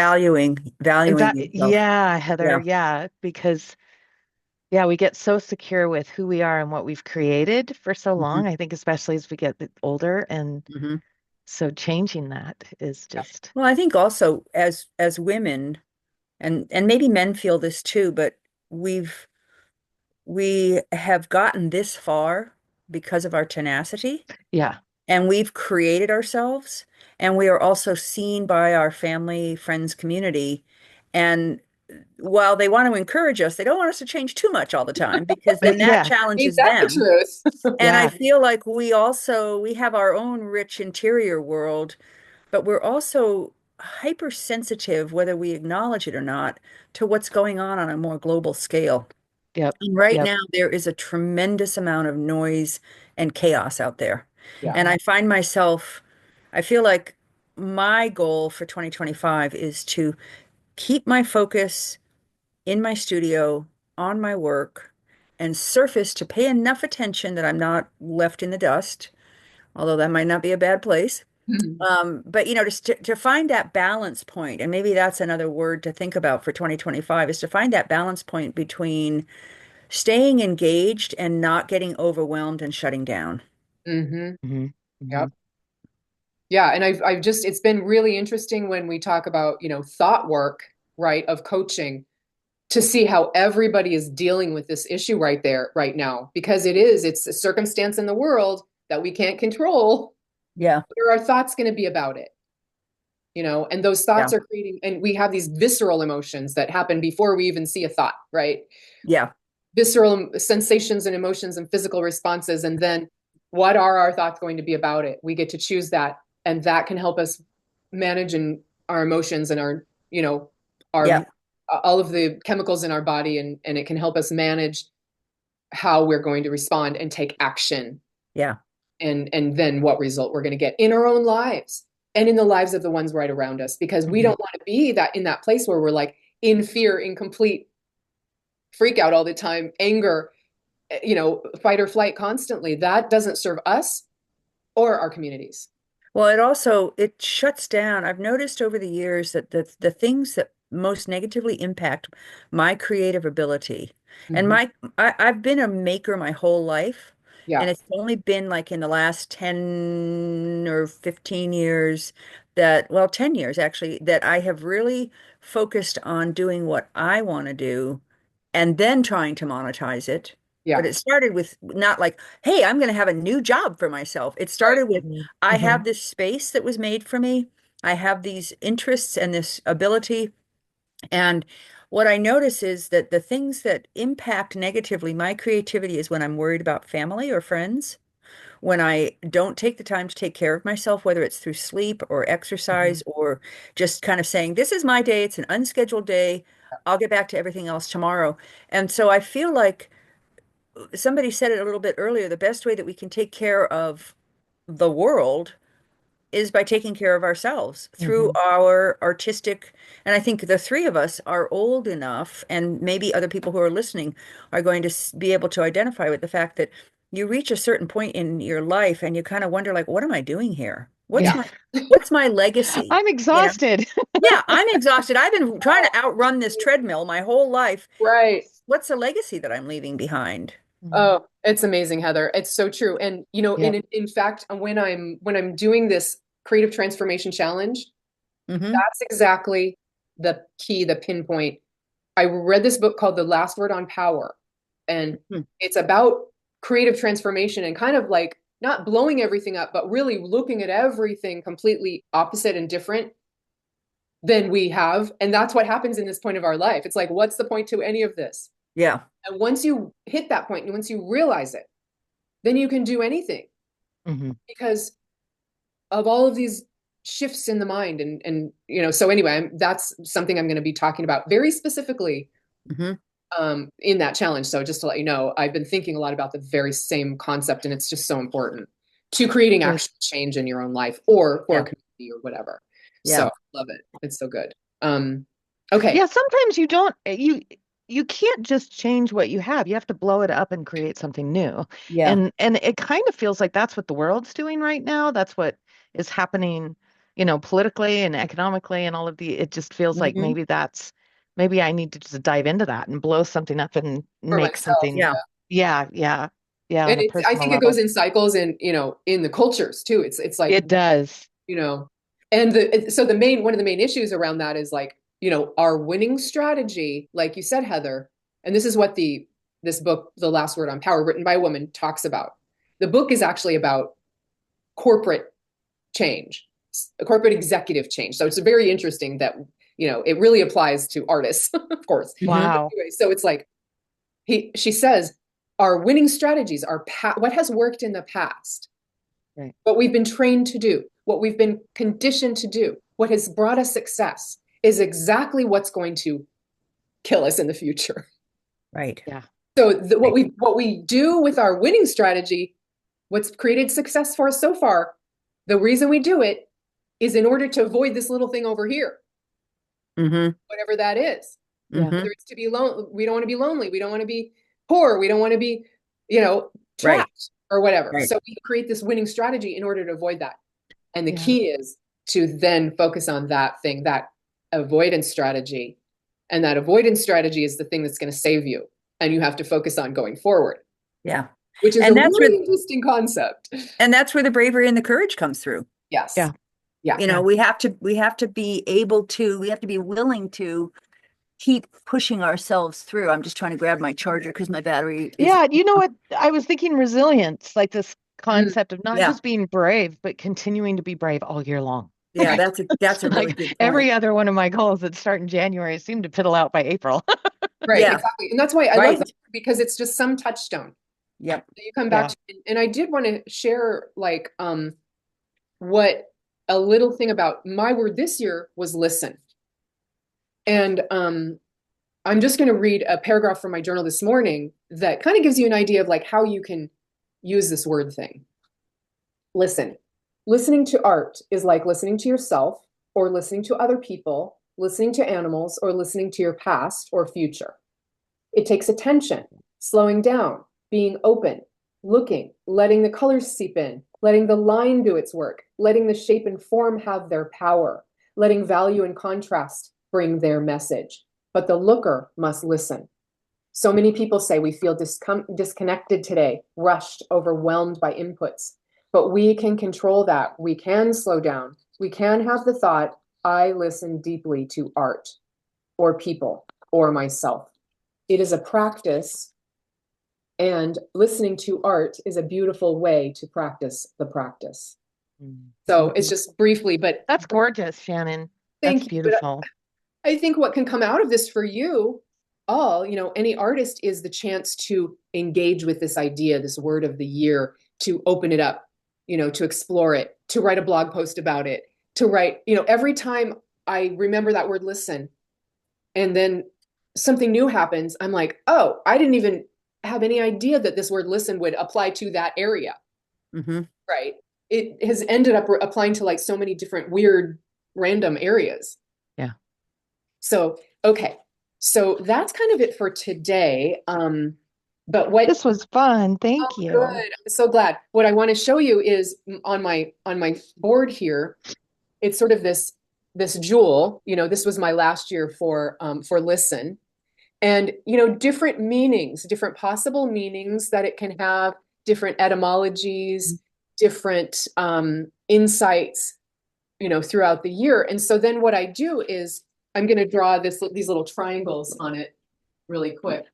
valuing fact, yourself. yeah, Heather, Yeah. yeah, because yeah, we get so secure with who we are and what we've created for so Hmm. long. I think especially as we get older, and Hmm. so changing that is Yeah. just, Well, I think also as women, and maybe men feel this too, but we've we have gotten this far because of our tenacity, yeah, and we've created ourselves, and we are also seen by our family, friends, community. And while they want to encourage us, they don't want us to change too much all the time because then that yeah, Ain't challenges that the them. truth? And I yeah, feel like we have our own rich interior world, but we're also hypersensitive, whether we acknowledge it or not, to what's going on a more global scale. yep, And right yep, now, there is a tremendous amount of noise and chaos out there. Yeah. And mhm, I find myself, I feel like my goal for 2025 is to keep my focus in my studio on my work and surface to pay enough attention that I'm not left in the dust, although that might not be a bad place. Mhm. But just to find that balance point, and maybe that's another word to think about for 2025, is to find that balance point between staying engaged and not getting overwhelmed and shutting down. Mhm. mhm, Yep. mhm. Yeah. And I've just, it's been really interesting when we talk about, thought work, right, of coaching to see how everybody is dealing with this issue right there, right now, because it's a circumstance in the world that we can't control. Yeah, What are our thoughts going to be about it? And those yeah, thoughts are creating, and we have these visceral emotions that happen before we even see a thought, right? yeah. visceral sensations and emotions and physical responses. And then what are our thoughts going to be about it? We get to choose that. And that can help us manage our emotions and our, Yeah. our all of the chemicals in our body, and it can help us manage how we're going to respond and take action, Yeah. and then what result we're going to get in our own lives and in the lives of the ones right around us, because we don't want to be that in that place where we're like in fear, in complete freak out all the time, anger, fight or flight constantly. That doesn't serve us or our communities. Well, it shuts down. I've noticed over the years that the things that most negatively impact my creative ability, and Mhm. I've been a maker my whole life, Yeah. and it's only been like in the last 10 or 15 years that, well, 10 years actually, that I have really focused on doing what I want to do and then trying to monetize it. But Yeah. it started with not like, hey, I'm going to have a new job for myself. It Right. started with, I Mhm. have this space that was made for me. I have these interests and this ability. And what I notice is that the things that impact negatively my creativity is when I'm worried about family or friends, when I don't take the time to take care of myself, whether it's through sleep or exercise Mhm. or just kind of saying, this is my day, it's an unscheduled day. I'll get back to everything else tomorrow. And so I feel like somebody said it a little bit earlier, the best way that we can take care of the world is by taking care of ourselves through Mhm. our artistic. And I think the three of us are old enough, and maybe other people who are listening are going to be able to identify with the fact that you reach a certain point in your life and you kind of wonder, like, what am I doing here? Yeah. What's my legacy? I'm You know? exhausted. Yeah, I'm exhausted. I've been trying to outrun this treadmill my whole life. Right. What's the legacy that I'm leaving behind? Mhm. Oh, it's amazing, Heather. It's so true. And Yep. in fact, when I'm doing this creative transformation challenge, Hmm. that's exactly the key, the pinpoint. I read this book called The Last Word on Power, and it's about creative transformation and kind of like not blowing everything up, but really looking at everything completely opposite and different than we have. And that's what happens in this point of our life. It's like, what's the point to any of this? Yeah. And once you hit that point, and once you realize it, then you can do anything, Mhm. because of all of these shifts in the mind. And so anyway, that's something I'm going to be talking about very specifically Hmm. in that challenge. So just to let you know, I've been thinking a lot about the very same concept, and it's just so important to creating Good. actual change in your own life or for a Yeah. community or whatever. Yeah. So love it. It's so good. Okay. Yeah, sometimes you don't you can't just change what you have. You have to blow it up and create something new. Yeah. And it kind of feels like that's what the world's doing right now. That's what is happening, politically and economically and all of the it just feels like Hmm. maybe I need to just dive into that and blow something up and For make myself. something. Yeah. Yeah. Yeah, yeah. Yeah, And on a I personal think it goes level. in cycles, and in the cultures too. It's like, It does. you know, and the main one of the main issues around that is like, our winning strategy, like you said, Heather, and this is what this book, The Last Word on Power, written by a woman, talks about. The book is actually about corporate change, corporate executive change. So it's very interesting that, it really applies to artists, of course. Hmm. Wow. Anyway, so it's like she says, our winning strategies are what has worked in the past, Right. what we've been trained to do, what we've been conditioned to do, what has brought us success is exactly what's going to kill us in the future. Right. Yeah. So what Right. we do with our winning strategy, what's created success for us so far, the reason we do it is in order to avoid this little thing over here, Hmm. whatever that is. Yeah. Hmm. Whether it's to be alone, we don't want to be lonely, we don't want to be poor, we don't want to be, you know, Right. trapped or whatever. Right. So we create this winning strategy in order to avoid that. And the Yeah. key is to then focus on that thing, that avoidance strategy. And that avoidance strategy is the thing that's going to save you. And you have to focus on going forward, Yeah. which is a And that's where really interesting concept. and that's where the bravery and the courage comes through. Yes. Yeah. Yeah. You know, Yeah. we have to be able to, we have to be willing to keep pushing ourselves through. I'm just trying to grab my charger because my battery is, Yeah, you know what? I was thinking resilience, like this Mm, concept of not yeah, just being brave, but continuing to be brave all year long. Yeah, that's a really Like good point. every other one of my goals that start in January seem to piddle out by April. Right, Yeah, exactly. And that's why I love right. that because it's just some touchstone Yep. that you come back Yeah. to. And I did want to share like what a little thing about my word this year was listen. And I'm just going to read a paragraph from my journal this morning that kind of gives you an idea of like how you can use this word thing. Listen. Listening to art is like listening to yourself or listening to other people, listening to animals, or listening to your past or future. It takes attention, slowing down, being open, looking, letting the colors seep in, letting the line do its work, letting the shape and form have their power, letting value and contrast bring their message. But the looker must listen. So many people say we feel disconnected today, rushed, overwhelmed by inputs. But we can control that. We can slow down. We can have the thought, I listen deeply to art or people or myself. It is a practice, and listening to art is a beautiful way to practice the practice. So it's just briefly, but That's gorgeous, Shannon. That's thank you. But beautiful. I think what can come out of this for you all, any artist is the chance to engage with this idea, this word of the year, to open it up, to explore it, to write a blog post about it, to write, every time I remember that word listen, and then something new happens, I'm like, oh, I didn't even have any idea that this word listen would apply to that area, Hmm. right? It has ended up applying to like so many different weird random areas. Yeah. So, okay. So that's kind of it for today. But what, This was fun. Thank oh, good. you. I'm so glad. What I want to show you is on my board here, it's sort of this jewel, this was my last year for listen. And, different meanings, different possible meanings that it can have, different etymologies, different insights, throughout the year. And so then what I do is I'm going to draw these little triangles on it really quick.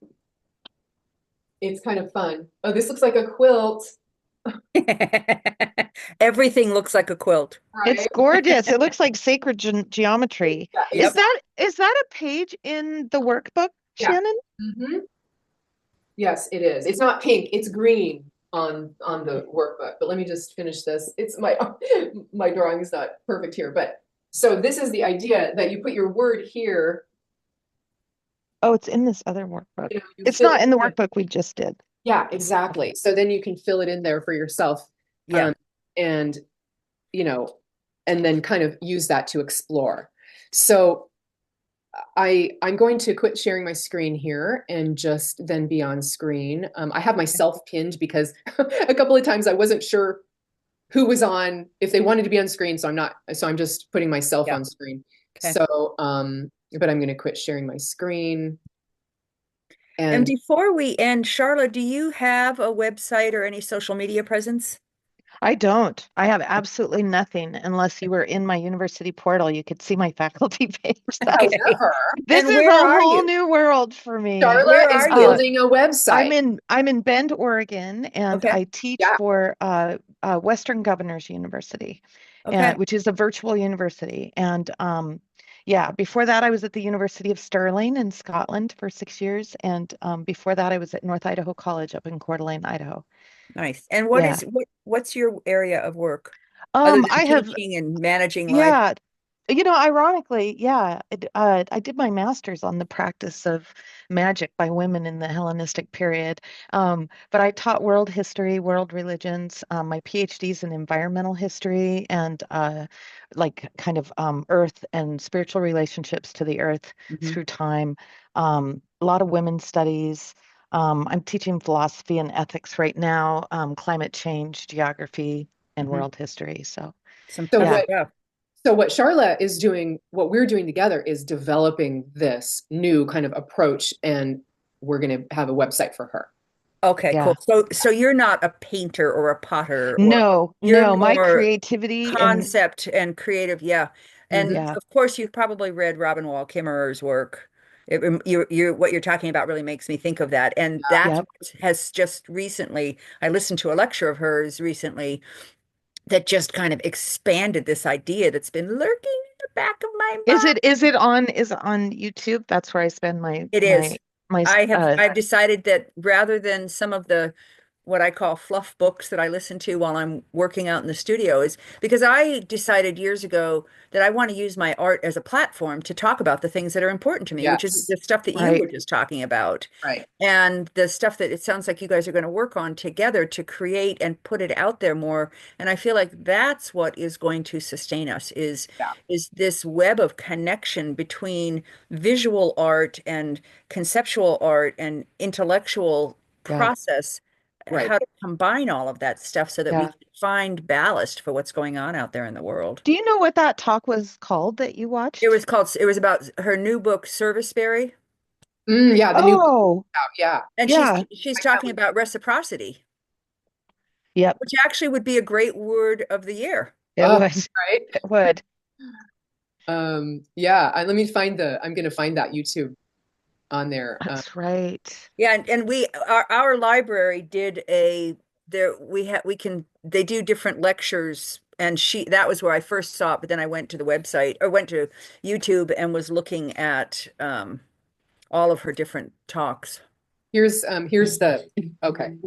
It's kind of fun. Oh, this looks like a quilt, Everything looks like a quilt. It's right? gorgeous. It looks like sacred geometry. Yeah, Is Yep. that a page in the workbook, yeah. Shannon? Hmm. Yes, it is. It's not pink, it's green on the workbook. But let me just finish this. It's my drawing is not perfect here, but so this is the idea that you put your word here, Oh, it's in this other workbook. you It's fill not it in the in. workbook we just did. Yeah, exactly. So then you can fill it in there for yourself. Yeah. Um, and you know, and then kind of use that to explore. So I'm going to quit sharing my screen here and just then be on screen. I have myself pinned because a couple of times I wasn't sure who was on, if they wanted to be on screen. So I'm just putting myself Yeah. on screen. Okay. So, but I'm going to quit sharing my screen. And And before we end, Charlotte, do you have a website or any social media presence? I don't. I have absolutely nothing unless you were in my university portal. You could see my faculty page. Okay. however, This And is where a are whole you? new world for me. Darla Where is are you? building a website. I'm in Bend, Oregon, and Okay. I teach Yeah. for Western Governors University, Okay. and which is a virtual university. And yeah, before that, I was at the University of Stirling in Scotland for 6 years, and before that, I was at North Idaho College up in Coeur d'Alene, Idaho. Nice. And Yeah. what's your area of work other than I have teaching and managing life? Yeah, ironically, yeah, I did my master's on the practice of magic by women in the Hellenistic period. But I taught world history, world religions. My PhD's in environmental history and like kind of earth and spiritual relationships to the earth Hmm. through time. A lot of women's studies. I'm teaching philosophy and ethics right now, climate change, geography, and Hmm. world history. So, Some So tough yeah. what stuff. So what Charlotte is doing, what we're doing together is developing this new kind of approach, and we're going to have a website for her. Okay, cool. Yeah. So you're not a painter or a potter, or No, you're no, my more creativity and concept and creative. Yeah. And Mhm. yeah, of course, you've probably read Robin Wall Kimmerer's work. What you're talking about really makes me think of that. And that yep. has just recently, I listened to a lecture of hers recently, that just kind of expanded this idea that's been lurking in the back of my Is mind. it on YouTube? That's where I spend my It my is. my I've decided that rather than some of the what I call fluff books that I listen to while I'm working out in the studio is because I decided years ago that I want to use my art as a platform to talk about the things that are important to me, which is Yes. the stuff that you right. were just talking about. Right. And the stuff that it sounds like you guys are going to work on together to create and put it out there more. And I feel like that's what is going to sustain us Yeah. is this web of connection between visual art and conceptual art and intellectual Yeah. process, Right. how to combine all of that stuff so that we Yeah. can find ballast for what's going on out there in the world. Do you know what that talk was called that you watched? It was about her new book, Serviceberry, Yeah, the new book Oh, out. Yeah. and yeah. she's I can't talking wait. about reciprocity, Yep, which actually would be a great word of the year. it Oh, would. right. It would. Yeah, let me find I'm gonna find that YouTube on there. That's right. Yeah, and we our library did a there we can they do different lectures, and she that was where I first saw it, but then I went to the website or went to YouTube and was looking at all of her different talks. Here's the okay.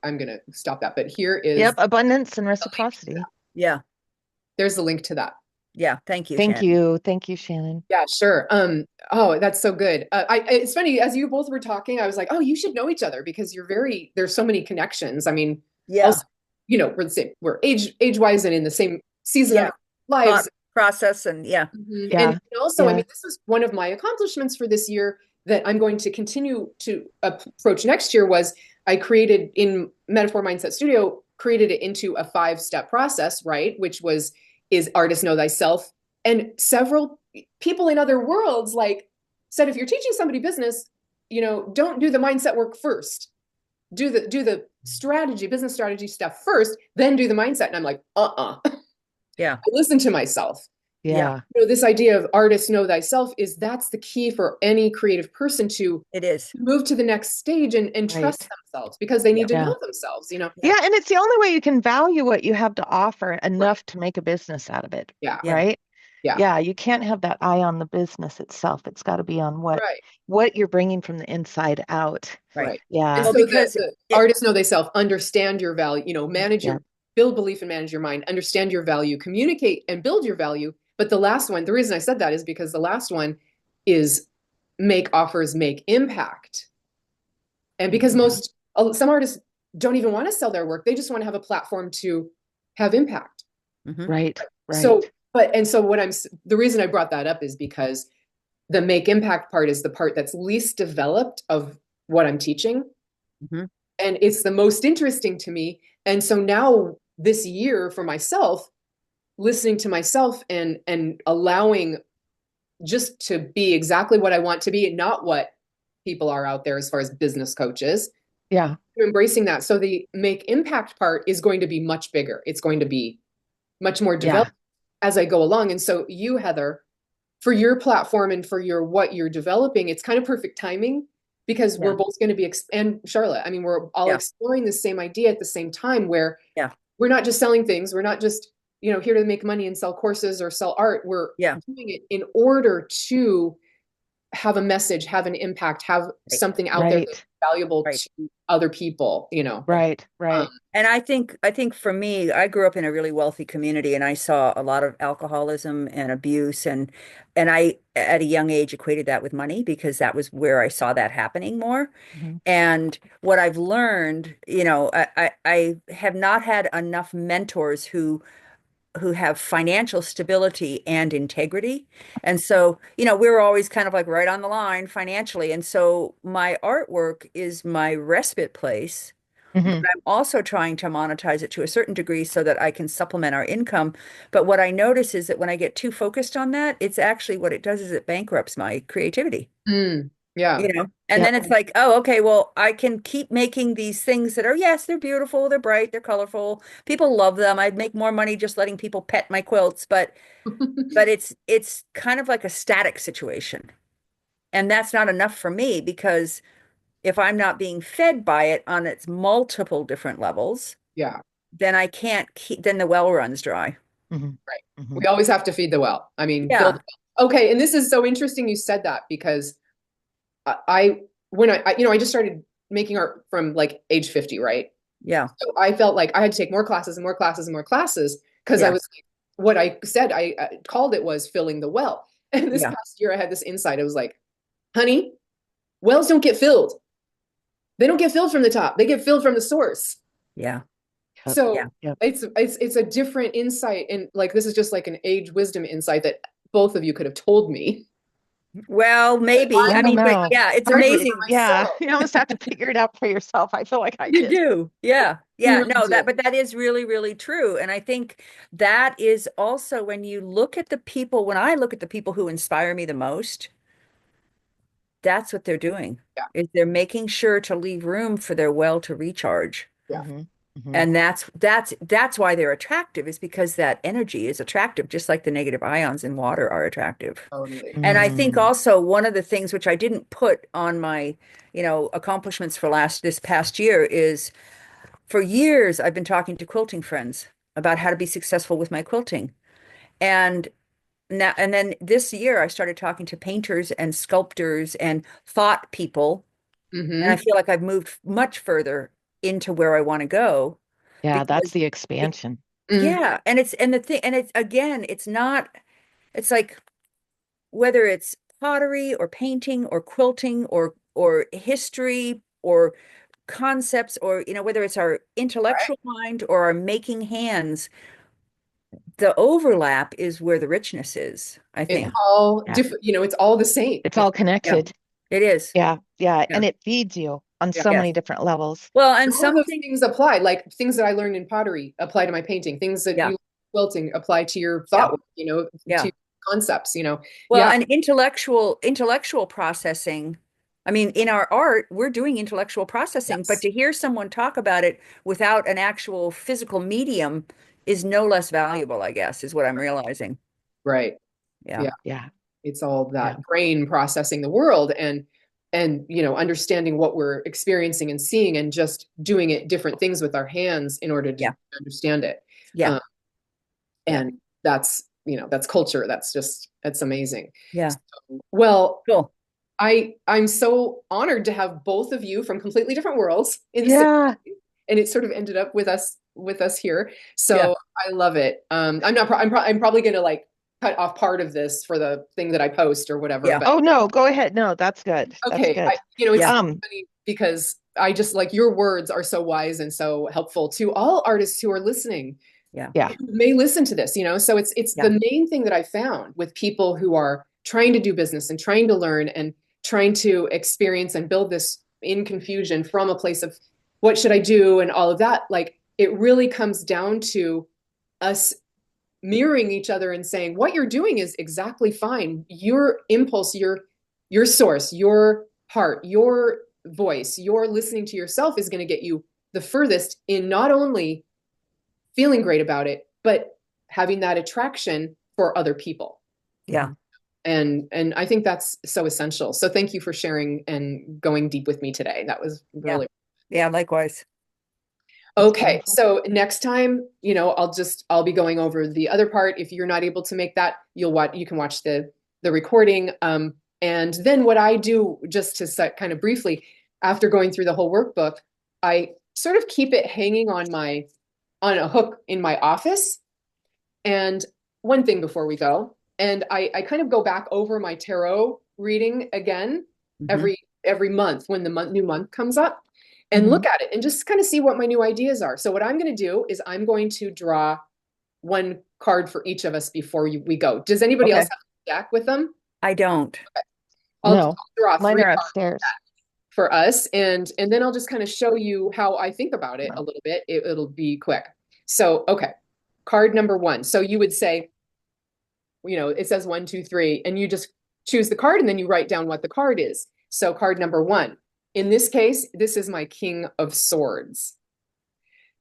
I'm gonna stop that. But here Yep, is abundance and the link to that. reciprocity. Yeah, There's the link to that. yeah. Thank you, Thank Shannon. you. Thank you, Shannon. Yeah, sure. Oh, that's so good. It's funny as you both were talking, I was like, oh, you should know each other because there's so many connections. I mean, Yeah, also, we're the same, we're age wise and in the same season of yeah. our lives. Thought process and yeah. Mhm. And Yeah, also, I yeah. mean, this is one of my accomplishments for this year that I'm going to continue to approach next year was I created in Metaphor Mindset Studio, created it into a 5-step process, right? Which is artist know thyself. And several people in other worlds like said, if you're teaching somebody business, don't do the mindset work first. Do the business strategy stuff first, then do the mindset. And I'm like, Yeah, I listen to myself. yeah, Yeah, This idea of artist know thyself that's the key for any creative person to it is. move to the next stage and trust right. themselves because they Yeah, need to Yeah. know themselves. yeah, Yeah, and it's the only way you can value what you have to offer Right. enough to make a business out of it, Yeah. yeah, right? Yeah. Yeah, you can't have that eye on the business itself. It's got to be on what Right. what you're bringing from the inside out. right. Right. And Yeah, Well, so the, because the it, artists know themselves, understand your value, manage yeah, build belief and manage your mind, understand your value, communicate and build your value. But the last one, the reason I said that is because the last one is make offers, make impact. And because yeah. some artists don't even want to sell their work, they just want to have a platform to have impact. mhm, Right, So, right. so the reason I brought that up is because the make impact part is the part that's least developed of what I'm teaching. mhm, And it's the most interesting to me. And so now this year for myself, listening to myself and allowing just to be exactly what I want to be, not what people are out there as far as business coaches, Yeah, embracing that. So the make impact part is going to be much bigger. It's going to be much more yeah, developed as I go along. And so you, Heather, for your platform and for what you're developing, it's kind of perfect timing because yeah, we're both going to be and Charlotte, I mean, we're all yeah, exploring the same idea at the same time where yeah, we're not just selling things. We're not just, here to make money and sell courses or sell art. We're yeah. doing it in order to have a message, have an impact, have Right, something out there that's right, valuable right. to other people. right, Um, right. And I think for me, I grew up in a really wealthy community and I saw a lot of alcoholism and abuse and I at a young age equated that with money because that was where I saw that happening more. Mhm. And what I've learned, I have not had enough mentors who have financial stability and integrity. And so, we were always kind of like right on the line financially. And so my artwork is my respite place, but Mhm. I'm also trying to monetize it to a certain degree so that I can supplement our income. But what I notice is that when I get too focused on that, it's actually what it does is it bankrupts my creativity. mm, yeah, And Yep, then it's like, oh, okay, well, I can keep making these things that are, yes, they're beautiful, they're bright, they're colorful. People love them. I'd make more money just letting people pet my quilts, but it's kind of like a static situation. And that's not enough for me because if I'm not being fed by it on its multiple different levels, yeah, then I can't keep, then the well runs dry. Mhm. Right. Mhm. We always have to feed the well. I mean, fill Yeah. the well. Okay, and this is so interesting you said that because I when I just started making art from like age 50, right? Yeah. So I felt like I had to take more classes and more classes and more classes because I Yeah. was like, what I said I called it was filling the well. And this Yeah. past year I had this insight. I was like, honey, wells don't get filled. They don't get filled from the top. They get filled from the source. Yeah. Yep. So Yeah. Yep. it's a different insight, and like this is just like an age wisdom insight that both of you could have told me. Well, maybe. I I don't mean, but know. yeah, it's Hard to, amazing. yeah. Myself. You almost have to figure it out for yourself. I feel like I You did. do. Yeah. You Yeah. really No, do. but that is really, really true. And I think that is also when you look at the people, when I look at the people who inspire me the most, that's what they're doing, Yeah, is they're making sure to leave room for their well to recharge. yeah, Hmm. Hmm. And that's why they're attractive, is because that energy is attractive, just like the negative ions in water are attractive. totally. And I think Mm. also one of the things which I didn't put on my, accomplishments for this past year is, for years I've been talking to quilting friends about how to be successful with my quilting. And now and then this year I started talking to painters and sculptors and thought people, and I Hmm. feel like I've moved much further into where I want to go Yeah, that's because the it, expansion. Hmm. yeah, and the thing, and it's again, it's not, it's like, whether it's pottery or painting or quilting or history or concepts, or whether it's our Right. intellectual mind or our making hands, the overlap is where the richness is, I It's think. all Yeah. different, it's all the same. It's all Yeah, connected. it is. Yeah. Yeah. Yeah. And it feeds you on Yeah. so Yes. many different levels. Well, And and all of those something, things apply, like things that I learned in pottery apply to my painting. Things that yeah, you quilting apply to your yeah, thought work, yeah. to concepts. Well, Yeah. and intellectual processing. I mean, in our art, we're doing intellectual processing, but Yes. to hear someone talk about it without an actual physical medium is no less valuable, I guess, is what I'm realizing. Right. Yeah. Yeah. Yeah. It's all Yeah. that brain processing the world and understanding what we're experiencing and seeing and just doing it different things with our hands in order to Yeah. understand it. Yeah. Um, Yeah. and that's culture. That's amazing. Yeah. Well, Cool. I'm so honored to have both of you from completely different worlds in the same, Yeah. and it sort of ended up with us here. Yeah. So I love it. I'm probably gonna like cut off part of this for the thing that I post or whatever. Yeah. But Oh no, go ahead. No, that's good. That's okay, good. it's Yeah. so Um, funny because I just like your words are so wise and so helpful to all artists who are listening, Yeah. yeah. who may listen to this. So it's Yeah. the main thing that I found with people who are trying to do business and trying to learn and trying to experience and build this in confusion from a place of what should I do and all of that. Like it really comes down to us mirroring each other and saying what you're doing is exactly fine. Your impulse, your source, your heart, your voice, your listening to yourself is going to get you the furthest in not only feeling great about it, but having that attraction for other people. Yeah. And I think that's so essential. So thank you for sharing and going deep with me today. That was Yeah. really Yeah. Likewise. That's okay. beautiful. So next time, I'll be going over the other part. If you're not able to make that, you can watch the recording. And then what I do, just to set kind of briefly, after going through the whole workbook, I sort of keep it hanging on a hook in my office. And one thing before we go, and I kind of go back over my tarot reading again Hmm. every month when the new month comes up and Hmm. look at it and just kind of see what my new ideas are. So what I'm going to do is I'm going to draw one card for each of us before we go. Does anybody else Okay. have a deck with them? I don't. I'll No, draw mine three are cards upstairs. for us, and then I'll just kind of show you how I think about it a little bit. It'll be quick. So, okay, card number one. So you would say, it says 1, 2, 3, and you just choose the card and then you write down what the card is. So card number one. In this case, this is my King of Swords.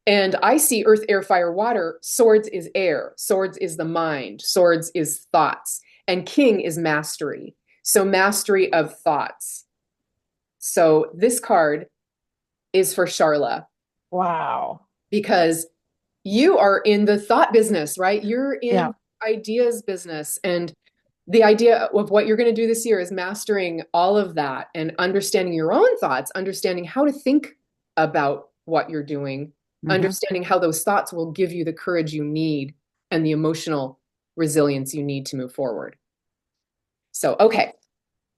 And I see earth, air, fire, water. Swords is air. Swords is the mind. Swords is thoughts. And king is mastery. So mastery of thoughts. So this card is for Charla Wow. because you are in the thought business, right? You're Yeah. in ideas business. And the idea of what you're going to do this year is mastering all of that and understanding your own thoughts, understanding how to think about what you're doing, understanding how those thoughts will give you the courage you need and the emotional resilience you need to move forward. So, okay,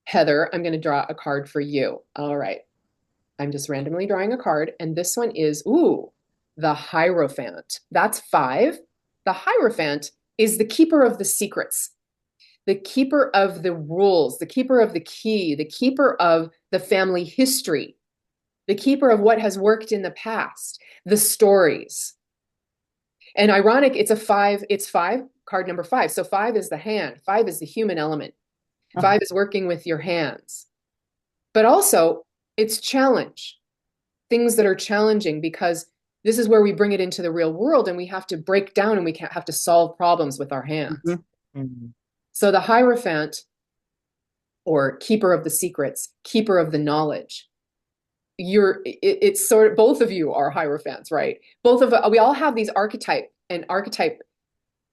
Heather, I'm going to draw a card for you. All right. I'm just randomly drawing a card. And this one is, ooh, the Hierophant. That's 5. The Hierophant is the keeper of the secrets, the keeper of the rules, the keeper of the key, the keeper of the family history, the keeper of what has worked in the past, the stories. And ironic, it's 5, card number 5. So 5 is the hand, 5 is the human element, 5 is working with your hands. But also, it's challenge, things that are challenging, because this is where we bring it into the real world and we have to break down and we can't have to solve problems with our hands. So the Hierophant, or keeper of the secrets, keeper of the knowledge, it's sort of, both of you are Hierophants, right? We all have these archetype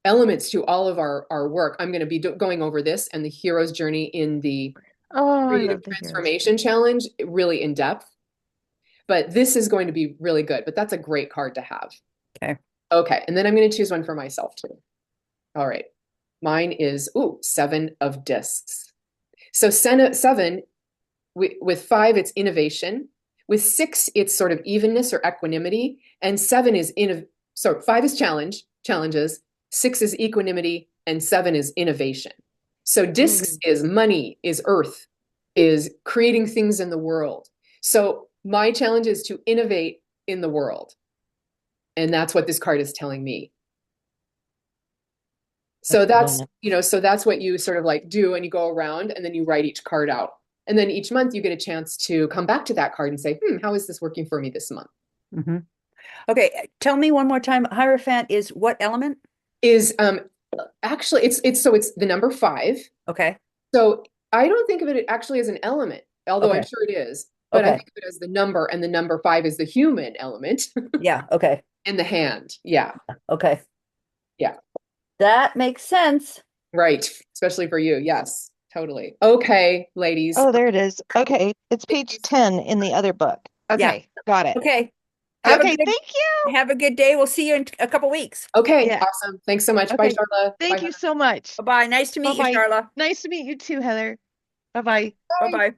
elements to all of our work. I'm going to be going over this and the hero's journey in the I creative love the heroes. transformation challenge really in depth. But this is going to be really good. But that's a great card to have. Okay. And then I'm going to choose one for myself too. All right. Mine is, 7 of discs. So 7, with 5, it's innovation. With 6, it's sort of evenness or equanimity. And 7 is, 5 is challenges. 6 is equanimity. And 7 is innovation. So discs is money, is earth, is creating things in the world. So my challenge is to innovate in the world. And that's what this card is telling me. So that's what you sort of like do, and you go around and then you write each card out. And then each month you get a chance to come back to that card and say, how is this working for me this month? Okay. Tell me one more time. Hierophant is what element? Is actually it's the number 5. Okay. So I don't think of it actually as an element, although I'm sure it is. But I think of it as the number, and the number 5 is the human element. Yeah. Okay. And the hand. Yeah. Okay. Yeah. That makes sense. Right. Especially for you. Yes, totally. Okay, ladies. Oh, there it is. Okay. It's page 10 in the other book. Okay. Got it. Okay. Thank you. Have a good day. We'll see you in a couple weeks. Okay. Yeah. Awesome. Thanks so much. Bye, Okay. Charla. Thank Bye, you so much. Bye-bye. Nice to meet you, Bye-bye. Charla. Nice to meet you too, Heather. Bye-bye. Bye-bye.